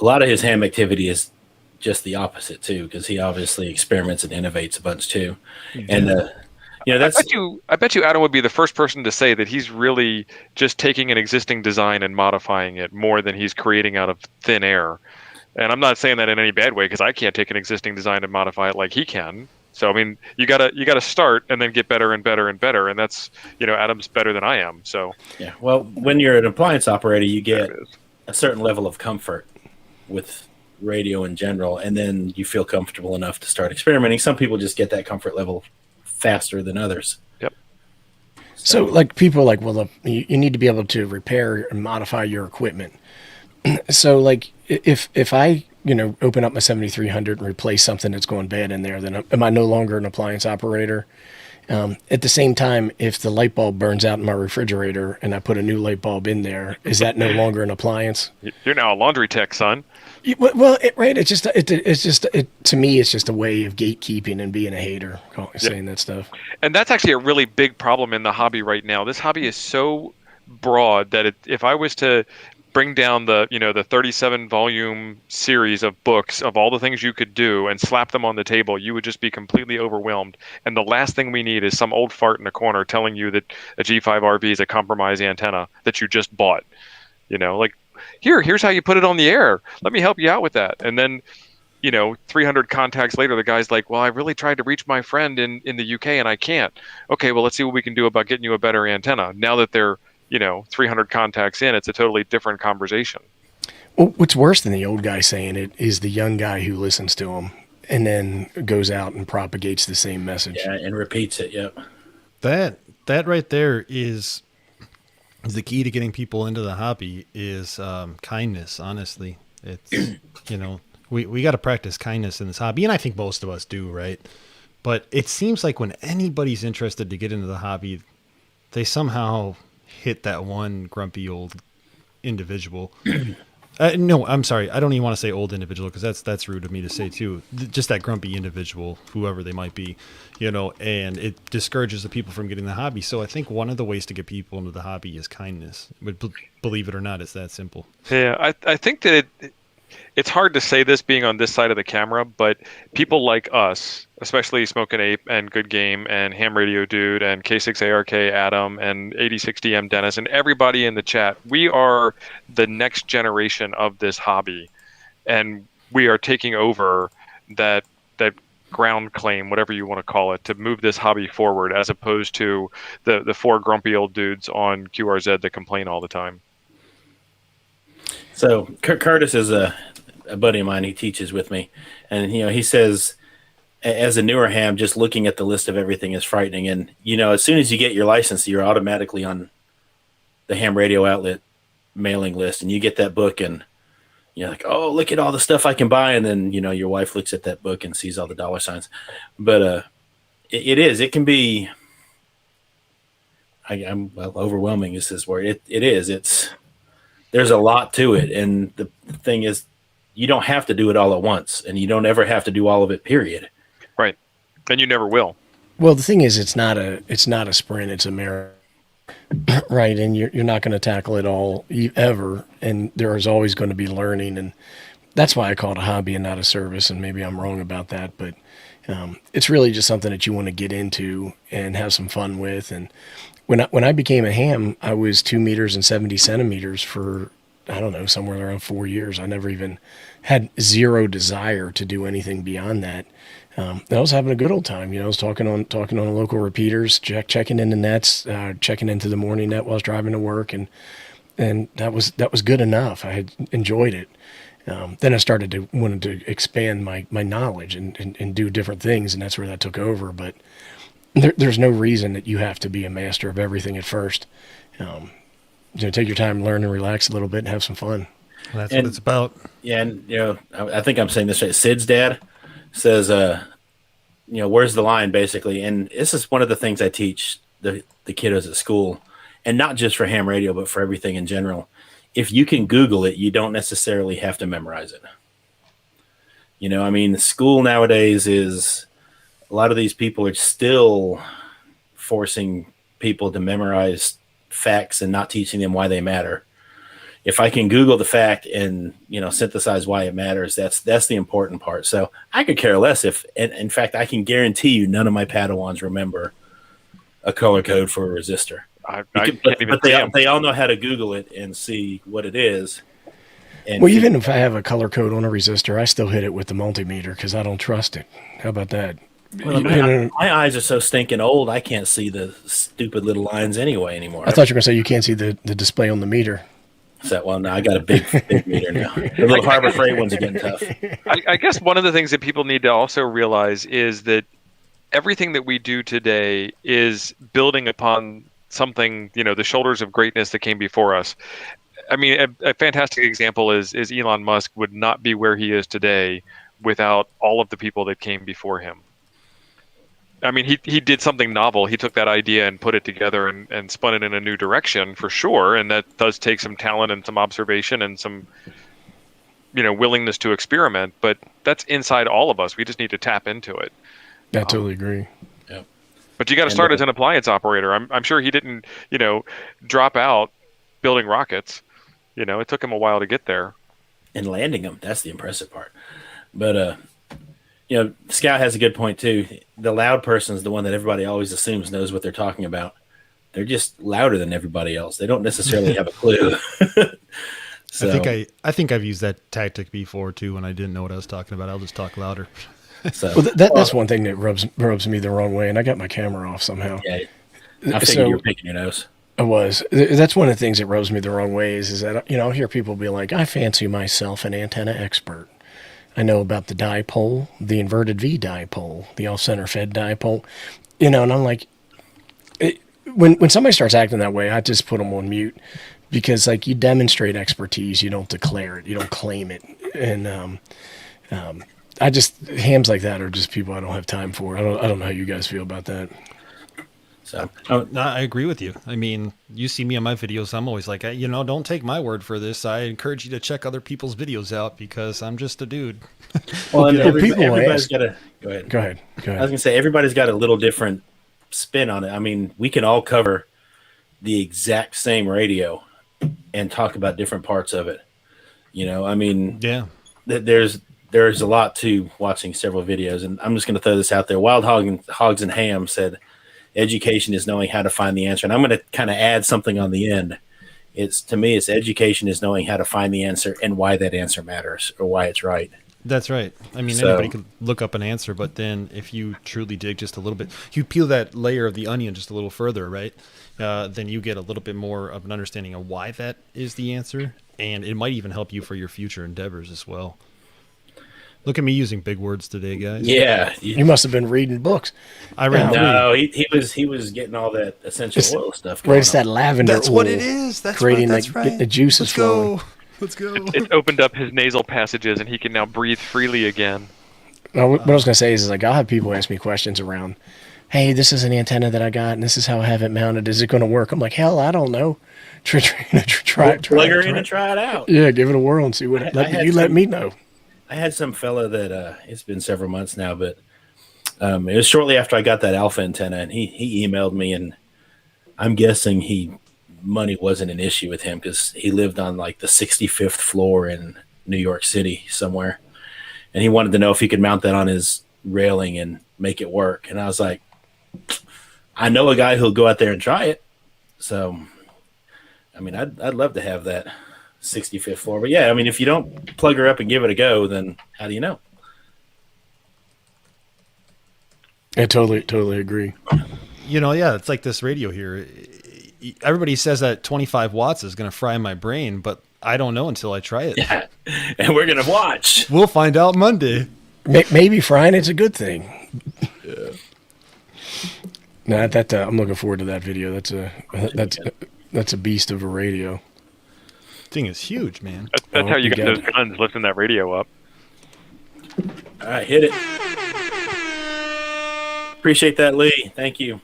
a lot of his ham activity is just the opposite too, because he obviously experiments and innovates a bunch too. And that's. I bet you Adam would be the first person to say that he's really just taking an existing design and modifying it more than he's creating out of thin air. And I'm not saying that in any bad way, because I can't take an existing design and modify it like he can. So I mean, you gotta start and then get better and better and better, and that's Adam's better than I am. So yeah, well, when you're an appliance operator, you get a certain level of comfort with radio in general, and then you feel comfortable enough to start experimenting. Some people just get that comfort level faster than others. Yep. So like people are like, well, you need to be able to repair and modify your equipment. So like if I open up my 7300 and replace something that's going bad in there, then am I no longer an appliance operator? At the same time, if the light bulb burns out in my refrigerator and I put a new light bulb in there, is that no longer an appliance? You're now a laundry tech, son. Well, right. It's just to me, it's just a way of gatekeeping and being a hater, saying that stuff. And that's actually a really big problem in the hobby right now. This hobby is so broad that if I was to bring down the 37 volume series of books of all the things you could do and slap them on the table, you would just be completely overwhelmed. And the last thing we need is some old fart in a corner telling you that a G5RV is a compromised antenna that you just bought. Like, here's how you put it on the air. Let me help you out with that. And then 300 contacts later, the guy's like, well, I really tried to reach my friend in the UK and I can't. Okay, well, let's see what we can do about getting you a better antenna. Now that they're 300 contacts in, it's a totally different conversation. Well, what's worse than the old guy saying it is the young guy who listens to him and then goes out and propagates the same message. Yeah, and repeats it. Yep. That right there is the key to getting people into the hobby is kindness. Honestly, it's we got to practice kindness in this hobby, and I think most of us do, right? But it seems like when anybody's interested to get into the hobby, they somehow hit that one grumpy old individual. No, I'm sorry. I don't even want to say old individual because that's rude of me to say too. Just that grumpy individual, whoever they might be, and it discourages the people from getting the hobby. So I think one of the ways to get people into the hobby is kindness. But believe it or not, it's that simple. Yeah, I think that it's hard to say this being on this side of the camera, but people like us, especially Smokin' Ape and Goodgame and Ham Radio Dude and K6ARK Adam and 8060M Dennis and everybody in the chat, we are the next generation of this hobby, and we are taking over that ground claim, whatever you want to call it, to move this hobby forward, as opposed to the four grumpy old dudes on QRZ that complain all the time. So Curtis is a buddy of mine. He teaches with me, and he says, as a newer ham, just looking at the list of everything is frightening. And as soon as you get your license, you're automatically on the ham radio outlet mailing list, and you get that book, and you're like, oh, look at all the stuff I can buy. And then your wife looks at that book and sees all the dollar signs. But it can be. Overwhelming is this word. It is. There's a lot to it, and the thing is, you don't have to do it all at once, and you don't ever have to do all of it. Period. Right, and you never will. Well, the thing is, it's not a sprint; it's a marathon, right? And you're not going to tackle it all ever, and there is always going to be learning, and that's why I call it a hobby and not a service. And maybe I'm wrong about that, but it's really just something that you want to get into and have some fun with. And when I became a ham, I was 2 meters and 70 centimeters for, I don't know, somewhere around 4 years. I never even had zero desire to do anything beyond that. I was having a good old time. I was talking on the local repeaters, checking in the nets, checking into the morning net while I was driving to work, and that was good enough. I had enjoyed it. Then I wanted to expand my knowledge and do different things, and that's where that took over. But there's no reason that you have to be a master of everything at first. Take your time, learn and relax a little bit, and have some fun. Well, that's what it's about. Yeah, and I think I'm saying this right. Sid's dad says, where's the line, basically. And this is one of the things I teach the kiddos at school, and not just for ham radio, but for everything in general. If you can Google it, you don't necessarily have to memorize it. School nowadays is, a lot of these people are still forcing people to memorize facts and not teaching them why they matter. If I can Google the fact and synthesize why it matters, that's the important part. So I could care less if, in fact, I can guarantee you none of my Padawans remember a color code for a resistor. But they all know how to Google it and see what it is. Well, even if I have a color code on a resistor, I still hit it with the multimeter because I don't trust it. How about that? Well, my eyes are so stinking old, I can't see the stupid little lines anymore. I thought you were going to say you can't see the display on the meter. Well, no, I got a big meter now. The little Harbor Freight ones are getting tough. I guess one of the things that people need to also realize is that everything that we do today is building upon something, the shoulders of greatness that came before us. I mean, a fantastic example is Elon Musk would not be where he is today without all of the people that came before him. I mean, he did something novel. He took that idea and put it together and spun it in a new direction for sure. And that does take some talent and some observation and some, willingness to experiment. But that's inside all of us. We just need to tap into it. I totally agree. Yeah. But you got to start as an appliance operator. I'm sure he didn't, drop out building rockets. It took him a while to get there. And landing them. That's the impressive part. But, Scout has a good point too. The loud person is the one that everybody always assumes knows what they're talking about. They're just louder than everybody else. They don't necessarily have a clue. So, I think I've used that tactic before too. When I didn't know what I was talking about, I'll just talk louder. So that's one thing that rubs me the wrong way, and I got my camera off somehow. Yeah, I figured you were picking your nose. I was. That's one of the things that rubs me the wrong way is that I'll hear people be like, "I fancy myself an antenna expert. I know about the dipole, the inverted V dipole, the off-center fed dipole," and I'm like, when somebody starts acting that way, I just put them on mute because you demonstrate expertise, you don't declare it, you don't claim it, and I just hams like that are just people I don't have time for. I don't know how you guys feel about that. So no, I agree with you. I mean, you see me on my videos, I'm always like, don't take my word for this. I encourage you to check other people's videos out because I'm just a dude. Well, and everybody's got to go ahead. I was gonna say everybody's got a little different spin on it. I mean, we can all cover the exact same radio and talk about different parts of it. I mean, yeah, there's a lot to watching several videos, and I'm just gonna throw this out there. Wild Hogs and Ham said, education is knowing how to find the answer. And I'm going to kind of add something on the end. To me, it's education is knowing how to find the answer and why that answer matters or why it's right. That's right. I mean, anybody can look up an answer, but then if you truly dig just a little bit, you peel that layer of the onion just a little further, right? Then you get a little bit more of an understanding of why that is the answer. and it might even help you for your future endeavors as well. Look at me using big words today, guys. Yeah, You must have been reading books. I read three. no, he was getting all that essential oil stuff going Right, it's that on. lavender That's oil. what it is. That's creating right. That's right. getting the juices Let's flowing. go. Let's go. It's opened up his nasal passages, and he can now breathe freely again. No, what I was going to say is like I'll have people ask me questions around, hey, this is an antenna that I got, and this is how I have it mounted. Is it going to work? I'm like, hell, I don't know. Try Plug her in and try it out. Yeah, give it a whirl and see what. Let me know. I had some fella that it's been several months now, but it was shortly after I got that alpha antenna, and he emailed me, and I'm guessing money wasn't an issue with him because he lived on like the 65th floor in New York City somewhere, and he wanted to know if he could mount that on his railing and make it work. And I was like, I know a guy who'll go out there and try it. So, I mean, I'd love to have that 65th floor, but yeah, I mean, if you don't plug her up and give it a go, then how do you know? I totally agree. Yeah, it's like this radio here. Everybody says that 25 watts is going to fry my brain, but I don't know until I try it. Yeah, and we're gonna watch. We'll find out Monday. Maybe frying it's a good thing. Yeah. No, I'm looking forward to that video. That's a beast of a radio. Thing is huge, man. That's how you get those guns lifting that radio up. All right, hit it. Appreciate that, Lee. Thank you.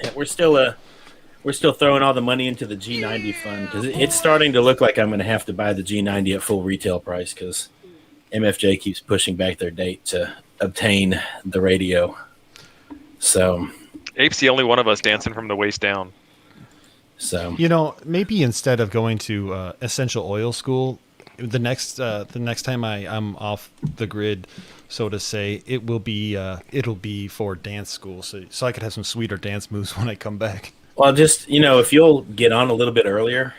Yeah, we're still throwing all the money into the G90 fund because it's starting to look like I'm going to have to buy the G90 at full retail price because MFJ keeps pushing back their date to obtain the radio. So, Ape's the only one of us dancing from the waist down. So maybe instead of going to essential oil school, the next time I'm off the grid, so to say, it'll be for dance school, so I could have some sweeter dance moves when I come back. Well, just if you'll get on a little bit earlier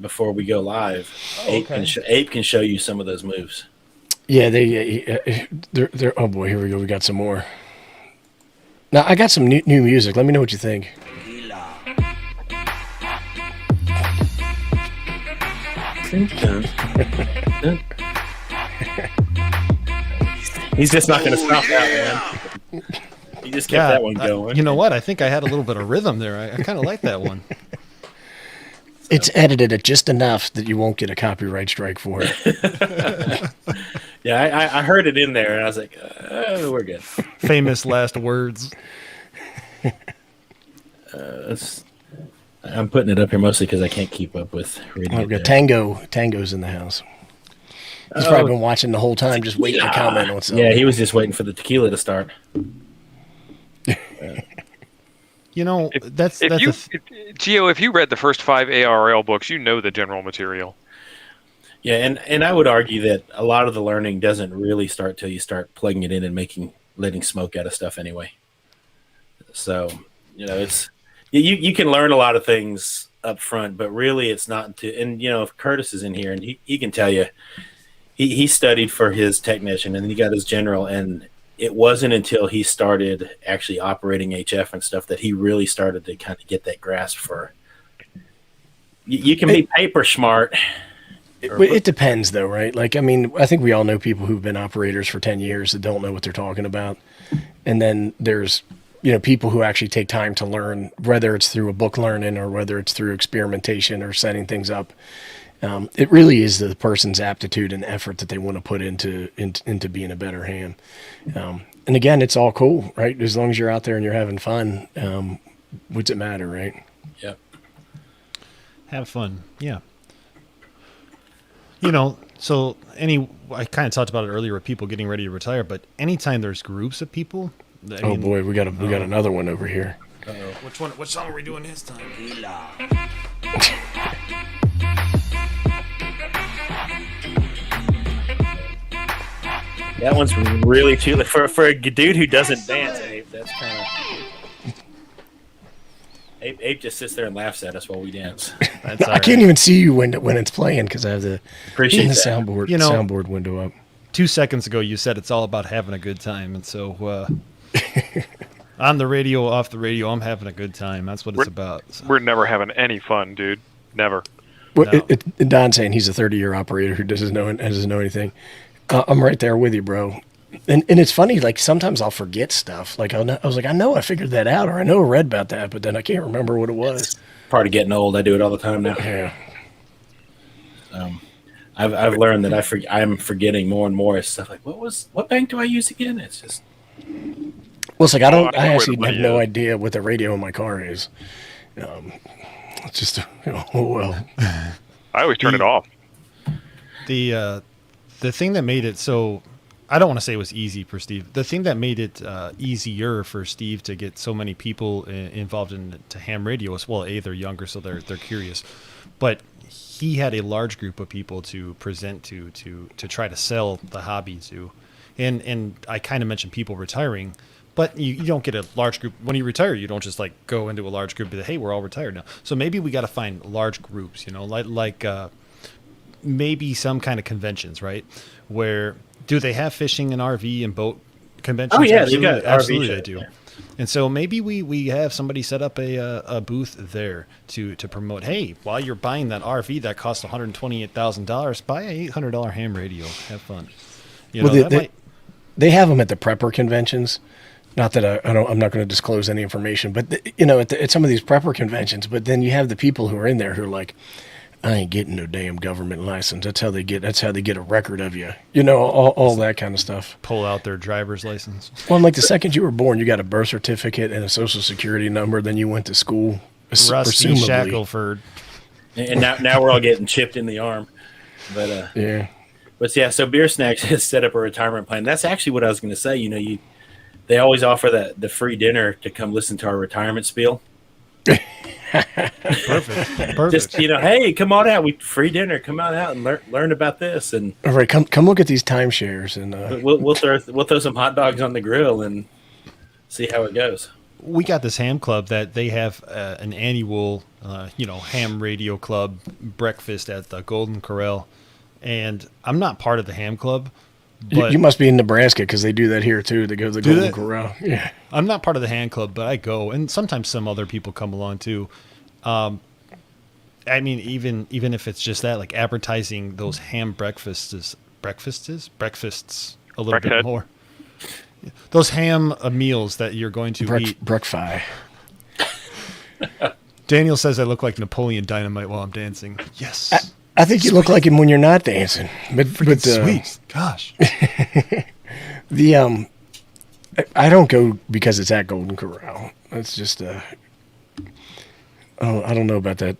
before we go live, Ape can show you some of those moves. Yeah, they're. Oh boy, here we go. We got some more. Now I got some new music. Let me know what you think. He's just not going to stop that, man. He just kept that one going. You know what? I think I had a little bit of rhythm there. I kind of like that one. It's edited at just enough that you won't get a copyright strike for it. Yeah, I heard it in there, and I was like, we're good. Famous last words. I'm putting it up here mostly because I can't keep up with reading We've got Tango's in the house. He's probably been watching the whole time, just waiting to comment on something. Yeah, he was just waiting for the tequila to start. Gio, if you read the first 5 ARL books, you know the general material. Yeah, and I would argue that a lot of the learning doesn't really start till you start plugging it in and letting smoke out of stuff anyway. So, it's you can learn a lot of things up front, but really it's not until, and if Curtis is in here and he can tell you, he studied for his technician and he got his general, and it wasn't until he started actually operating HF and stuff that he really started to kind of get that grasp for. You can be paper smart. It depends, though, right? Like, I mean, I think we all know people who've been operators for 10 years that don't know what they're talking about. And then there's, people who actually take time to learn, whether it's through a book learning or whether it's through experimentation or setting things up. It really is the person's aptitude and effort that they want to put into being a better ham. And again, it's all cool, right? As long as you're out there and you're having fun, what's it matter, right? Yep. Have fun, yeah. So I kind of talked about it earlier with people getting ready to retire, but anytime there's groups of people. Oh boy, we got another one over here. Uh-oh. Which song are we doing this time? That one's really too for a dude who doesn't dance. Ape, that's kind of Ape just sits there and laughs at us while we dance. I can't even see you when it's playing because I have the soundboard soundboard window up. 2 seconds ago, you said it's all about having a good time, and so on the radio, off the radio, I'm having a good time. That's what it's about. So. We're never having any fun, dude. Never. Well, No. Don's saying he's a 30-year operator who doesn't know anything. I'm right there with you, bro. And it's funny, like sometimes I'll forget stuff. Like I was like, I know I figured that out, or I know I read about that, but then I can't remember what it was. Part of getting old. I do it all the time now. Yeah. I've learned that I'm forgetting more and more stuff. Like what bank do I use again? It's just Well, it's like I I know where actually the money have no is. idea what the radio in my car is. It's just, oh well. I always turn it off. The thing that made it so, I don't want to say it was easy for Steve. The thing that made it easier for Steve to get so many people involved into ham radio was, well, A, they're younger, so they're curious, but he had a large group of people to present to try to sell the hobby to, and I kind of mentioned people retiring. But you don't get a large group. When you retire, you don't just like go into a large group and be like, hey, we're all retired now. So maybe we got to find large groups, like maybe some kind of conventions, right? Where do they have fishing and RV and boat conventions? Oh, yeah, absolutely, they've got RV absolutely shows, they do. yeah. And so maybe we have somebody set up a booth there to promote. Hey, while you're buying that RV that costs $128,000, buy a $800 ham radio. Have fun. They have them at the prepper conventions. Not that I'm not going to disclose any information, but at some of these prepper conventions. But then you have the people who are in there who are like, I ain't getting no damn government license. That's how they get a record of you. All that kind of stuff. pull out their driver's license. Well, like the second you were born, you got a birth certificate and a social security number. Then you went to school. Rusty presumably. Shackelford. and now we're all getting chipped in the arm. But Yeah. But yeah, so Beer Snacks has set up a retirement plan. That's actually what I was going to say. They always offer the free dinner to come listen to our retirement spiel. Perfect. Just hey, come on out. Free dinner. Come on out and learn about this. And All right, come look at these timeshares and we'll throw some hot dogs on the grill and see how it goes. We got this ham club that they have an annual, ham radio club breakfast at the Golden Corral, and I'm not part of the ham club. But you must be in Nebraska because they do that here too. They go to the Golden Corral. Yeah, I'm not part of the ham club, but I go, and sometimes some other people come along too. I mean, even if it's just that, like advertising those ham breakfasts a little bit more. Those ham meals that you're going to eat. Breakfast. Daniel says I look like Napoleon Dynamite while I'm dancing. Yes. I think you look like him when you're not dancing. But Sweet. Gosh. I don't go because it's at Golden Corral. That's just I don't know about that.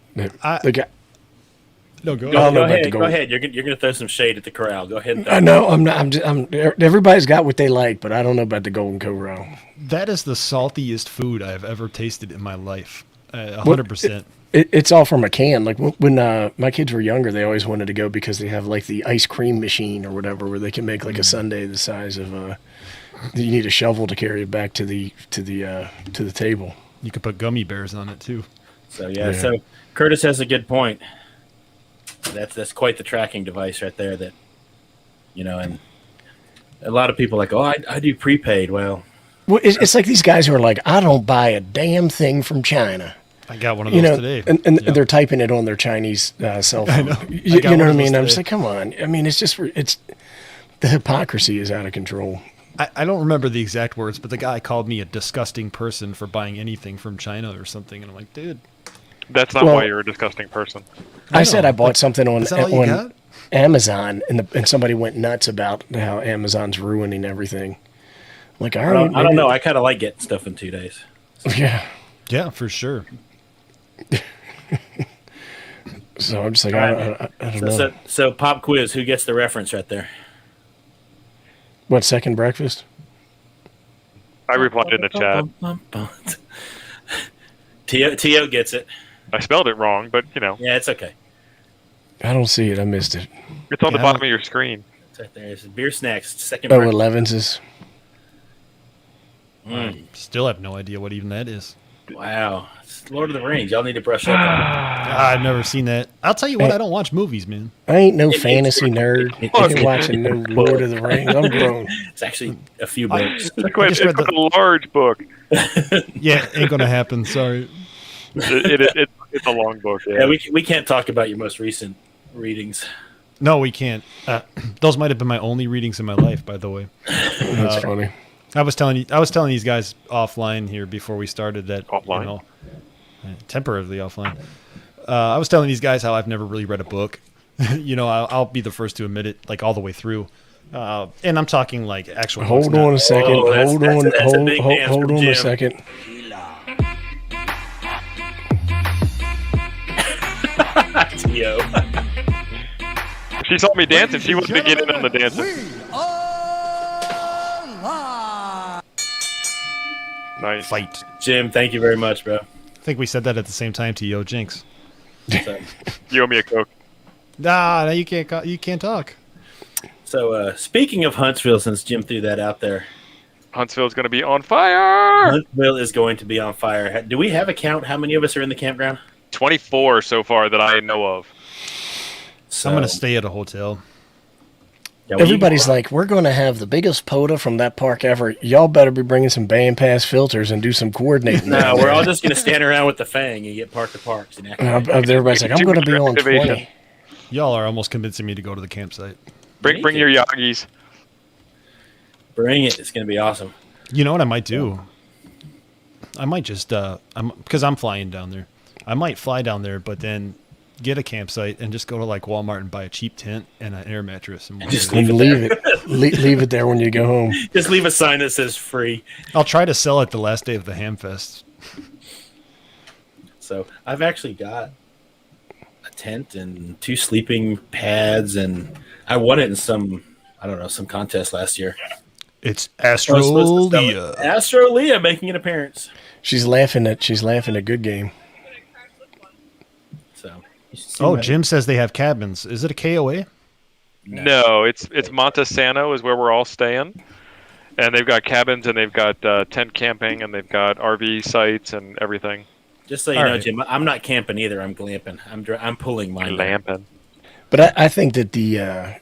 No, go Go ahead. ahead. Go ahead. You're gonna throw some shade at the corral. Go ahead. I know I'm not. Everybody's got what they like, but I don't know about the Golden Corral. That is the saltiest food I've ever tasted in my life. 100%. It's all from a can. Like when my kids were younger, they always wanted to go because they have like the ice cream machine or whatever, where they can make like a sundae the size of you need a shovel to carry it back to the table. You could put gummy bears on it too. So so Curtis has a good point. That's quite the tracking device right there. That and a lot of people are like, oh, I do prepaid. Well, it's like these guys who are like, I don't buy a damn thing from China. I got one of those today. And they're typing it on their Chinese cell phone. I know. You know what I mean? I'm today. just like, come on. I mean, it's the hypocrisy is out of control. I don't remember the exact words, but the guy called me a disgusting person for buying anything from China or something. And I'm like, dude. That's not why you're a disgusting person. I said I bought something on Is that all you got? Amazon, and somebody went nuts about how Amazon's ruining everything. Like, all right, I don't know. I kind of like getting stuff in 2 days. Yeah. Yeah, for sure. So I'm just like, I don't know. So pop quiz. Who gets the reference right there? What, second breakfast? I replied in the chat. Tio gets it. I spelled it wrong, but Yeah, it's okay. I don't see it. I missed it. it's on the bottom of your screen. It's right there. It's Beer Snacks. Second. Oh, breakfast. 11's is. I still have no idea what even that is. Wow. It's Lord of the Rings. Y'all need to brush up on I've never seen that. I'll tell you what, I don't watch movies, man. I ain't no It's- fantasy nerd. I ain't watching no Lord of the Rings. I'm grown. it. It's actually a few books. It's read a large book. Yeah, ain't gonna happen. Sorry. It's It's a long book. Yeah, we can't talk about your most recent readings. No, we can't. Those might have been my only readings in my life, by the way. That's funny. I was telling these guys offline here before we started that Offline? Temporarily offline. I was telling these guys how I've never really read a book. I'll be the first to admit it, like all the way through. And I'm talking like actual. Hold on a second. Hold on a Jim. second. Tio. She saw me dancing. She wanted to get in on the dancing. Nice. Fight. Jim, thank you very much, bro. I think we said that at the same time to Yo Jinx. So, You owe me a Coke. Nah, you can't talk. so speaking of Huntsville, since Jim threw that out there, Huntsville's going to be on fire. Huntsville is going to be on fire. Do we have a count? How many of us are in the campground? 24 so far that I know of. So, I'm gonna stay at a hotel. yeah, Everybody's like, we're going to have the biggest POTA from that park ever. Y'all better be bringing some band pass filters and do some coordinating. no, we're all just going to stand around with the Fang and get park to parks. And Everybody's like, I'm going to be on 20. Y'all are almost convincing me to go to the campsite. Bring your Yagis. Bring it. It's going to be awesome. You know what I might do? I might just because I'm flying down there. I might fly down there, but then get a campsite and just go to like Walmart and buy a cheap tent and an air mattress and Just Leave it there when you go home. Just leave a sign that says free. I'll try to sell it the last day of the Hamfest. So I've actually got a tent and 2 sleeping pads, and I won it in some contest last year. It's I was supposed to sell it. Astrolia. Astrolia making an appearance. She's laughing at Goodgame. So. you should see Oh, my- Jim says they have cabins. Is it a KOA? No, it's Montesano is where we're all staying. And they've got cabins and they've got tent camping and they've got RV sites and everything. Just so you All know, right. Jim, I'm not camping either. I'm glamping. I'm pulling mine. Lamping. But I think that the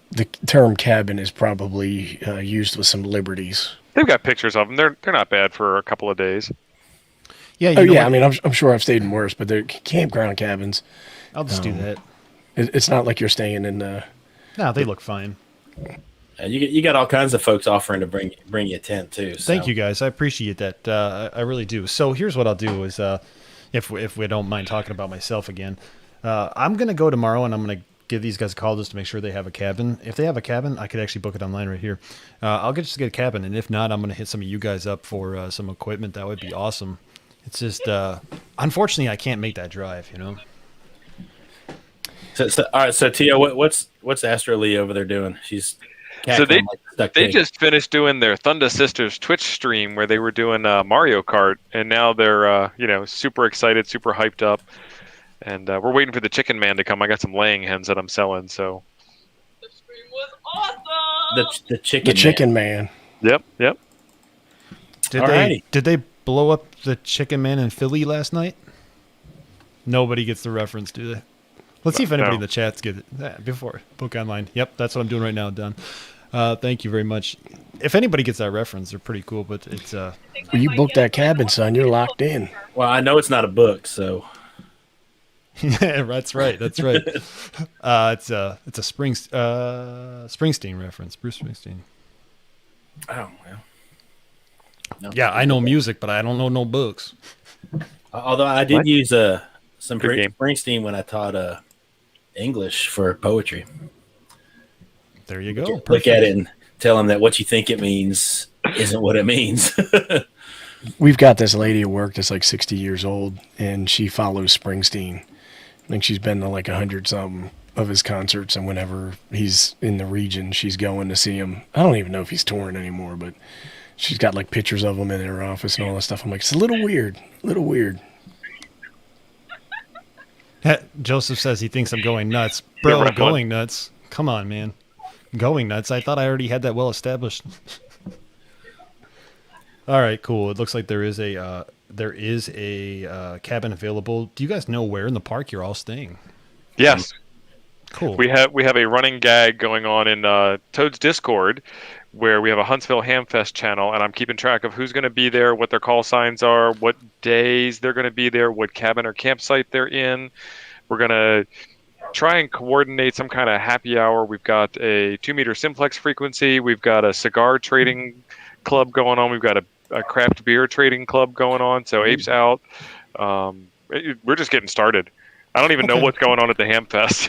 term cabin is probably used with some liberties. They've got pictures of them. They're not bad for a couple of days. Yeah. Oh, know yeah. what? I mean, I'm sure I've stayed in worse, but they're campground cabins. I'll just do that. It's not like you're staying in. No, they look fine. You got all kinds of folks offering to bring you a tent too. So. Thank you, guys. I appreciate that. I really do. So here's what I'll do is, if we don't mind talking about myself again, I'm gonna go tomorrow and I'm gonna give these guys a call just to make sure they have a cabin. If they have a cabin, I could actually book it online right here. I'll just get a cabin, and if not, I'm gonna hit some of you guys up for some equipment. That would be awesome. It's just, unfortunately, I can't make that drive. So all right. So Tia, what's Astrolia over there doing? She's So they stuck they pig. just finished doing their Thunder Sisters Twitch stream where they were doing Mario Kart, and now they're super excited, super hyped up, and we're waiting for the Chicken Man to come. I got some laying hens that I'm selling, so The stream was awesome. the chicken. The Chicken Man. yep. Did they blow up the Chicken Man in Philly last night? Nobody gets the reference, do they? Let's see if anybody in the chats get it before book online. Yep, that's what I'm doing right now. Done. Thank you very much. If anybody gets that reference, they're pretty cool. But it's Well, you booked that cabin, son. You're locked in. Well, I know it's not a book, so yeah, that's right. That's right. It's a Springsteen reference. Bruce Springsteen. oh well. No. Yeah, I know music, but I don't know no books. Although I did What? use some Good game. Springsteen when I taught English for poetry. There you go. Look at it and tell them that what you think it means isn't what it means. We've got this lady at work that's like 60 years old, and she follows Springsteen. I think she's been to like 100-something of his concerts, and whenever he's in the region, she's going to see him. I don't even know if he's touring anymore, but she's got like pictures of him in her office and all that stuff. I'm like, it's a little weird. Joseph says he thinks I'm going nuts. Bro, Yeah, right on. going nuts. Come on, man. Going nuts. I thought I already had that well established. All right, cool. It looks like there is a cabin available. Do you guys know where in the park you're all staying? Yes. Cool. We have a running gag going on in Toad's Discord, where we have a Huntsville Hamfest channel, and I'm keeping track of who's going to be there, what their call signs are, what days they're going to be there, what cabin or campsite they're in. We're going to try and coordinate some kind of happy hour. We've got a 2-meter simplex frequency. We've got a cigar trading club going on. We've got a craft beer trading club going on. So Ape's out. We're just getting started. I don't even know what's going on at the Hamfest.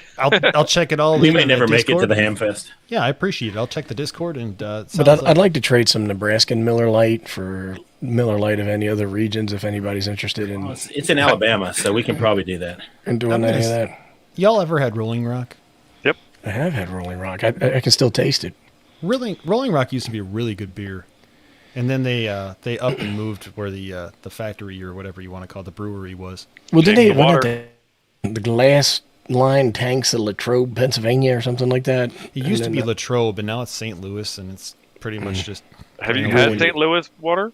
I'll check it all. We may never make it to the Hamfest. Yeah, I appreciate it. I'll check the Discord and. But I'd like to trade some Nebraskan Miller Lite for Miller Lite of any other regions if anybody's interested in. It's in Alabama, so we can probably do that. And doing any of that. Y'all ever had Rolling Rock? Yep. I have had Rolling Rock. I can still taste it. Rolling Rock used to be a really good beer, and then they up and moved where the factory or whatever you want to call it, the brewery was. Well, did Change they the water. the glass line tanks of Latrobe, Pennsylvania, or something like that? It used to be Latrobe, and now it's St. Louis, and it's pretty much just. Have you had St. Louis water?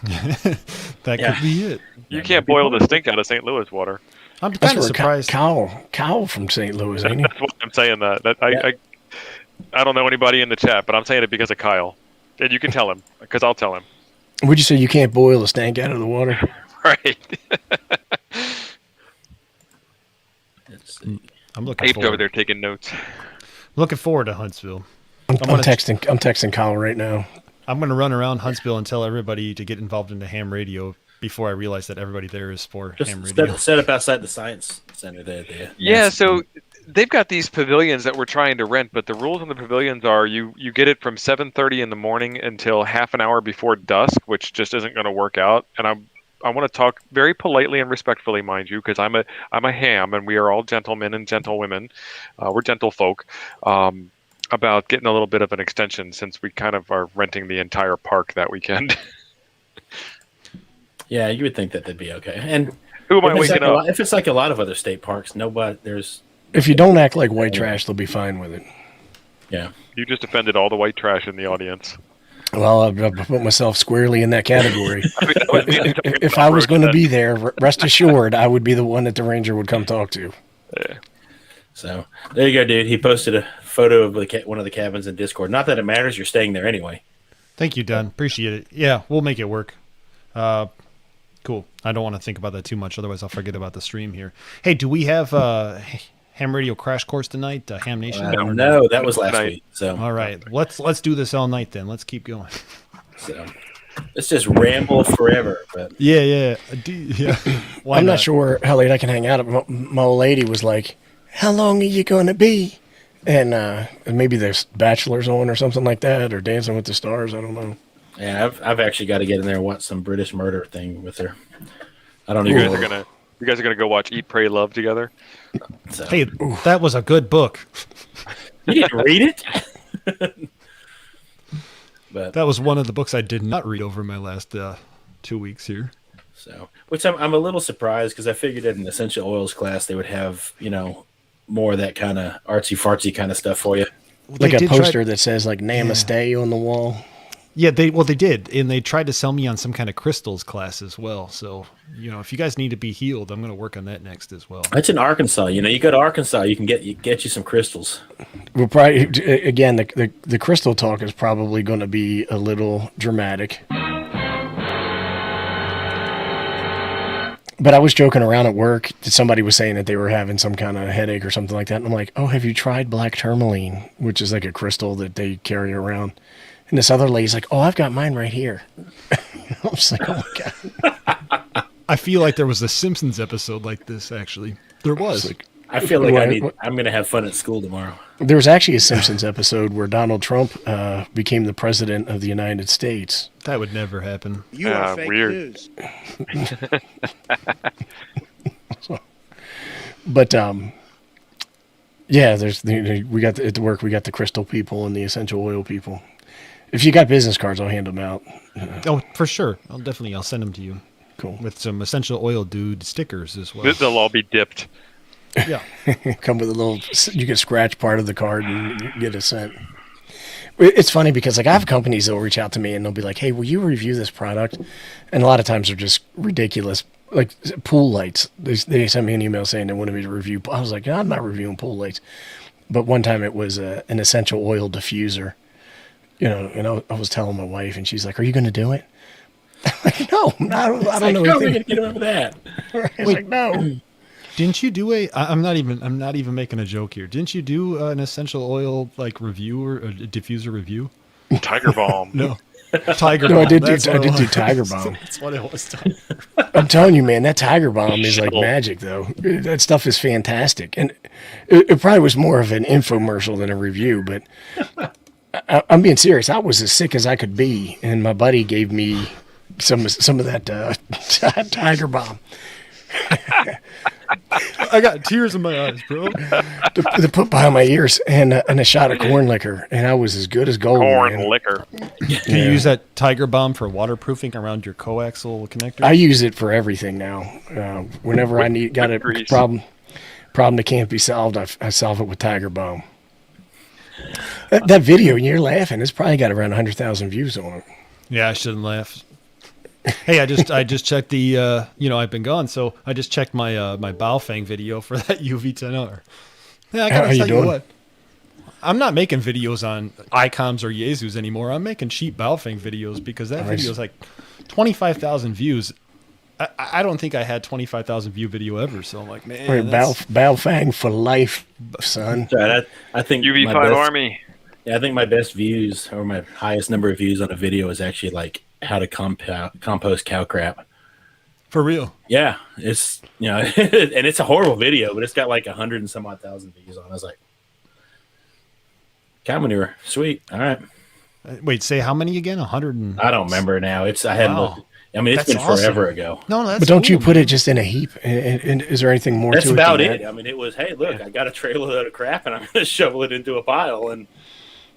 That could be it. You can't boil the stink out of St. Louis water. I'm That's kind of where surprised. Kyle from St. Louis, ain't he? That's why I'm saying that. I don't know anybody in the chat, but I'm saying it because of Kyle. And you can tell him, because I'll tell him. Would you say you can't boil the stank out of the water? Right. I'm looking Ape's forward. over there taking notes. Looking forward to Huntsville. I'm gonna- texting Kyle right now. I'm going to run around Huntsville and tell everybody to get involved into ham radio before I realize that everybody there is for ham Just radio. set up outside the Science Center there. Yeah, so they've got these pavilions that we're trying to rent, but the rules on the pavilions are you get it from 7:30 in the morning until half an hour before dusk, which just isn't going to work out. And I want to talk very politely and respectfully, mind you, because I'm a ham, and we are all gentlemen and gentlewomen. We're gentle folk. About getting a little bit of an extension since we kind of are renting the entire park that weekend. Yeah, you would think that they'd be okay. And Who am I if it's, waking like up? if it's like a lot of other state parks, If you don't act like white trash, they'll be fine with it. yeah. You just offended all the white trash in the audience. Well, I've put myself squarely in that category. I mean, that was me talking If about I was roach going to then. be there, rest assured, I would be the one that the ranger would come talk to. Yeah. So there you go, dude. He posted a photo of one of the cabins in Discord. Not that it matters. You're staying there anyway. Thank you, Don. Appreciate it. Yeah, we'll make it work. Cool. I don't want to think about that too much, otherwise I'll forget about the stream here. Hey, do we have Ham Radio Crash Course tonight, Ham Nation? No, that was last Night. week. So All right, let's do this all night then. Let's keep going. So let's just ramble forever. But Yeah. Why I'm not sure how late I can hang out. My old lady was like, "How long are you going to be?" And maybe there's Bachelor's on or something like that, or Dancing with the Stars. I don't know. yeah, I've actually got to get in there and watch some British murder thing with her. I don't You even. guys are gonna go watch Eat, Pray, Love together. So. Hey, that was a good book. You didn't read it? But That was one of the books I did not read over my last 2 weeks here. so, which I'm a little surprised because I figured in an essential oils class they would have more of that kind of artsy fartsy kind of stuff for you. Like They a did poster that says like Namaste on the wall. Yeah, they did, and they tried to sell me on some kind of crystals class as well. So, if you guys need to be healed, I'm going to work on that next as well. It's in Arkansas. You go to Arkansas, you can get you some crystals. We'll probably again the crystal talk is probably going to be a little dramatic. But I was joking around at work. Somebody was saying that they were having some kind of headache or something like that. And I'm like, "Oh, have you tried black tourmaline, which is like a crystal that they carry around?" And this other lady's like, "Oh, I've got mine right here." I was like, "Oh my god!" I feel like there was a Simpsons episode like this. Actually, there was. Like, I feel like What? I'm going to have fun at school tomorrow. there was actually a Simpsons episode where Donald Trump became the president of the United States. That would never happen. You are fake weird. news. But yeah, we got at work. We got the crystal people and the essential oil people. If you got business cards, I'll hand them out. Oh, for sure. I'll send them to you Cool. with some essential oil dude stickers as well. They'll all be dipped. Yeah. Come with a little. You can scratch part of the card and you get a cent. It's funny because like I have companies that will reach out to me and they'll be like, "Hey, will you review this product?" And a lot of times they're just ridiculous. Like pool lights. They sent me an email saying they wanted me to review. I was like, "I'm not reviewing pool lights." But one time it was an essential oil diffuser. And I was telling my wife, and she's like, "Are you going to do it?" I'm like, "No, I don't know How are we anything." gonna get away with that? It's like, "No." Didn't you do I'm not even making a joke here. Didn't you do an essential oil like review or a diffuser review? Tiger Balm. No. Tiger No, Balm. I did do That's what it was. Tiger Balm. That's what it was. I'm telling you, man, that Tiger Balm is like Shuttle. magic, though. That stuff is fantastic, and it probably was more of an infomercial than a review. But I'm being serious. I was as sick as I could be, and my buddy gave me some of that Tiger Balm I got tears in my eyes, bro. to put behind my ears, and a shot of corn liquor, and I was as good as gold. Corn man. liquor. Can you use that Tiger Balm for waterproofing around your coaxial connector? I use it for everything now. Whenever I got a grease. problem that can't be solved, I solve it with Tiger Balm. That video, you're laughing. It's probably got around 100,000 views on it. Yeah, I shouldn't laugh. Hey, I just checked the I've been gone, so I just checked my my Baofeng video for that UV10R. Yeah, I How gotta you tell you doing? what. I'm not making videos on ICOMs or Yezus anymore. I'm making cheap Baofeng videos because that Nice. video is like 25,000 views. I don't think I had 25,000 view video ever. So I'm like, man, Or that's- Baofeng for life, son. Right, I think UV5 my best, Army. Yeah, I think my best views or my highest number of views on a video is actually like how to compost cow crap. for real. Yeah, it's and it's a horrible video, but it's got like 100 and some odd thousand views on. I was like, cow manure, sweet. All right, Wait, say how many again? 100 and I don't remember now. I hadn't Wow. looked. I mean, it's That's been awesome. forever ago. no, that's But don't you cool, put man. it just in a heap? And is there anything more That's to it? about than it. that? I mean, it was, hey, look, I got a trailer load of crap, and I'm going to shovel it into a pile and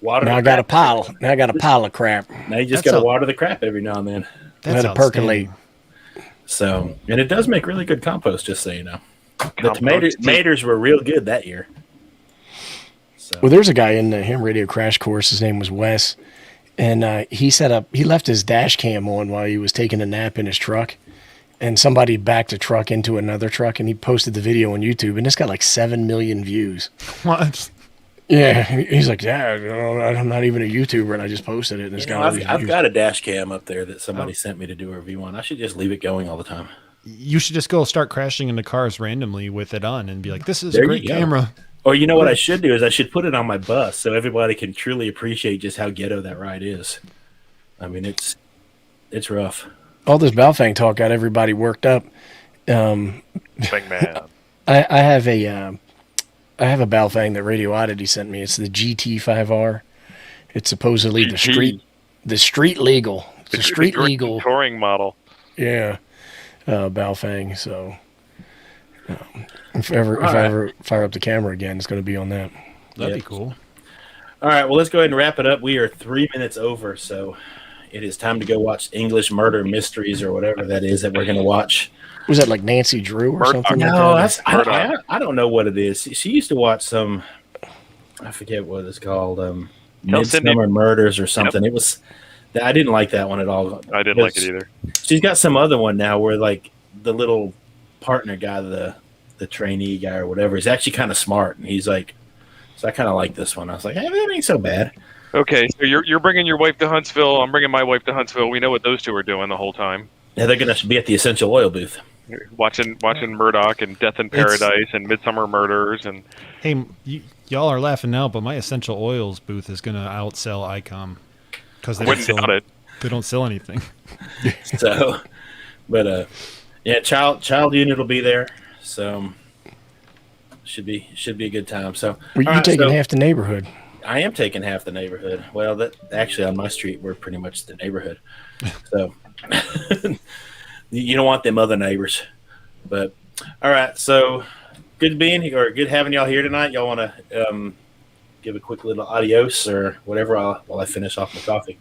water. Now the I got a crap. pile. Now I got a pile of crap. Now you just That's got to a- water the crap every now and then. That's Let it percolate. outstanding. So, and it does make really good compost, just so you know. The Compost. tomatoes were real good that year. So, Well, there's a guy in the Ham Radio Crash Course. His name was Wes, and he left his dash cam on while he was taking a nap in his truck, and somebody backed a truck into another truck, and he posted the video on YouTube, and it's got like 7 million views. What? Yeah, he's like, yeah, I'm not even a YouTuber, and I just posted it, and it's got all these I've views. got a dash cam up there that somebody sent me to do a review on. I should just leave it going all the time. You should just go start crashing into cars randomly with it on and be like, this is There a you great go. camera. Or you know what I should do is I should put it on my bus so everybody can truly appreciate just how ghetto that ride is. I mean, it's rough. All this Baofeng talk got everybody worked up. Big man. I have a Baofeng that Radio Oddity sent me. It's the GT5R. It's supposedly the street legal. It's a street The legal. touring model. Yeah, Baofeng. So if I right. ever fire up the camera again, it's going to be on that. That'd Yeah. be cool. All right, well, let's go ahead and wrap it up. We are 3 minutes over, so it is time to go watch English Murder Mysteries or whatever that is that we're going to watch. Was that like Nancy Drew or Murdoch. something? No, like that? I don't know what it is. She used to watch some, I forget what it's called, Cindy. Midsummer Murders or something. It was, I didn't like that one at all. I didn't like it either. She's got some other one now where like the little partner guy, the trainee guy or whatever, is actually kind of smart, and he's like, so I kind of like this one. I was like, hey, that ain't so bad. Okay, so you're bringing your wife to Huntsville. I'm bringing my wife to Huntsville. We know what those two are doing the whole time. Yeah, they're gonna be at the Essential Oil booth. Watching Murdoch and Death in Paradise and Midsummer Murders and Hey, y'all are laughing now, but my essential oils booth is going to outsell ICOM because wouldn't doubt it. they don't sell anything. So, but yeah, child unit will be there. So should be a good time. So Well, you're all right, taking so half the neighborhood. I am taking half the neighborhood. Well, that actually on my street we're pretty much the neighborhood. So you don't want them other neighbors. But all right, so good being here or good having y'all here tonight. Y'all want to give a quick little adios or whatever while I finish off my coffee.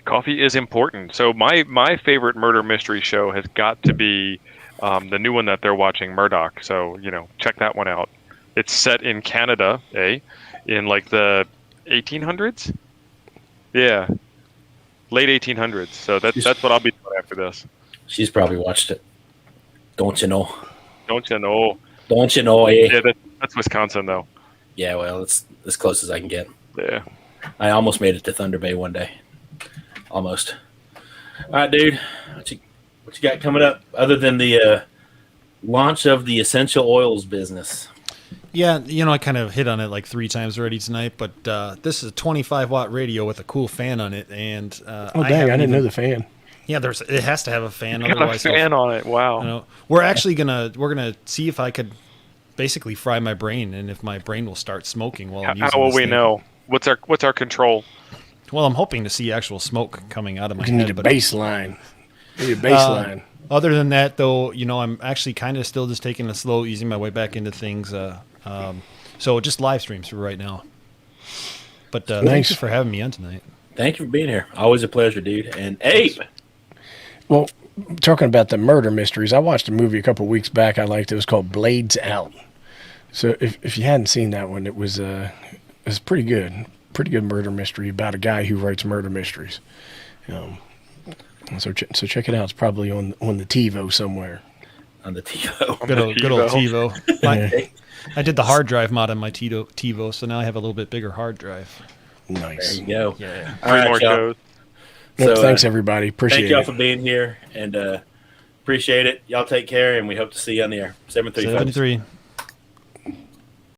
Coffee is important. So my favorite murder mystery show has got to be the new one that they're watching, Murdoch. So check that one out. It's set in Canada, in like the 1800s. Yeah, late 1800s. So that's what I'll be doing after this. She's probably watched it. Don't you know? Don't you know? Don't you know? Eh? Yeah, that's Wisconsin though. Yeah, well, it's as close as I can get. Yeah. I almost made it to Thunder Bay one day. Almost. All right, dude. What you got coming up other than the launch of the essential oils business? Yeah, I kind of hit on it like 3 times already tonight, but this is a 25-watt radio with a cool fan on it, and Oh, dang, I didn't know the fan. Yeah, it has to have a fan. Got a Otherwise, fan on it. Wow. we're actually gonna see if I could basically fry my brain, and if my brain will start smoking while I'm using How will this we thing. know? What's our control? Well, I'm hoping to see actual smoke coming out of my You need head. a baseline. You need a baseline. Other than that, though, I'm actually kind of still just taking it slow, easing my way back into things. So just live streams for right now. But thanks for having me on tonight. Thank you for being here. Always a pleasure, dude. And Abe. Well, talking about the murder mysteries, I watched a movie a couple weeks back I liked. It was called Blades Out. So if you hadn't seen that one, it was pretty good. Pretty good murder mystery about a guy who writes murder mysteries. So check it out. It's probably on the TiVo somewhere. On the TiVo. Good old TiVo. I did the hard drive mod on my TiVo, so now I have a little bit bigger hard drive. Nice. There you go. Yeah. All right, More y'all. shows. Well, So, thanks, everybody. Appreciate Thank y'all it. for being here, and appreciate it. Y'all take care, and we hope to see you on the air. 7-3, folks. 73.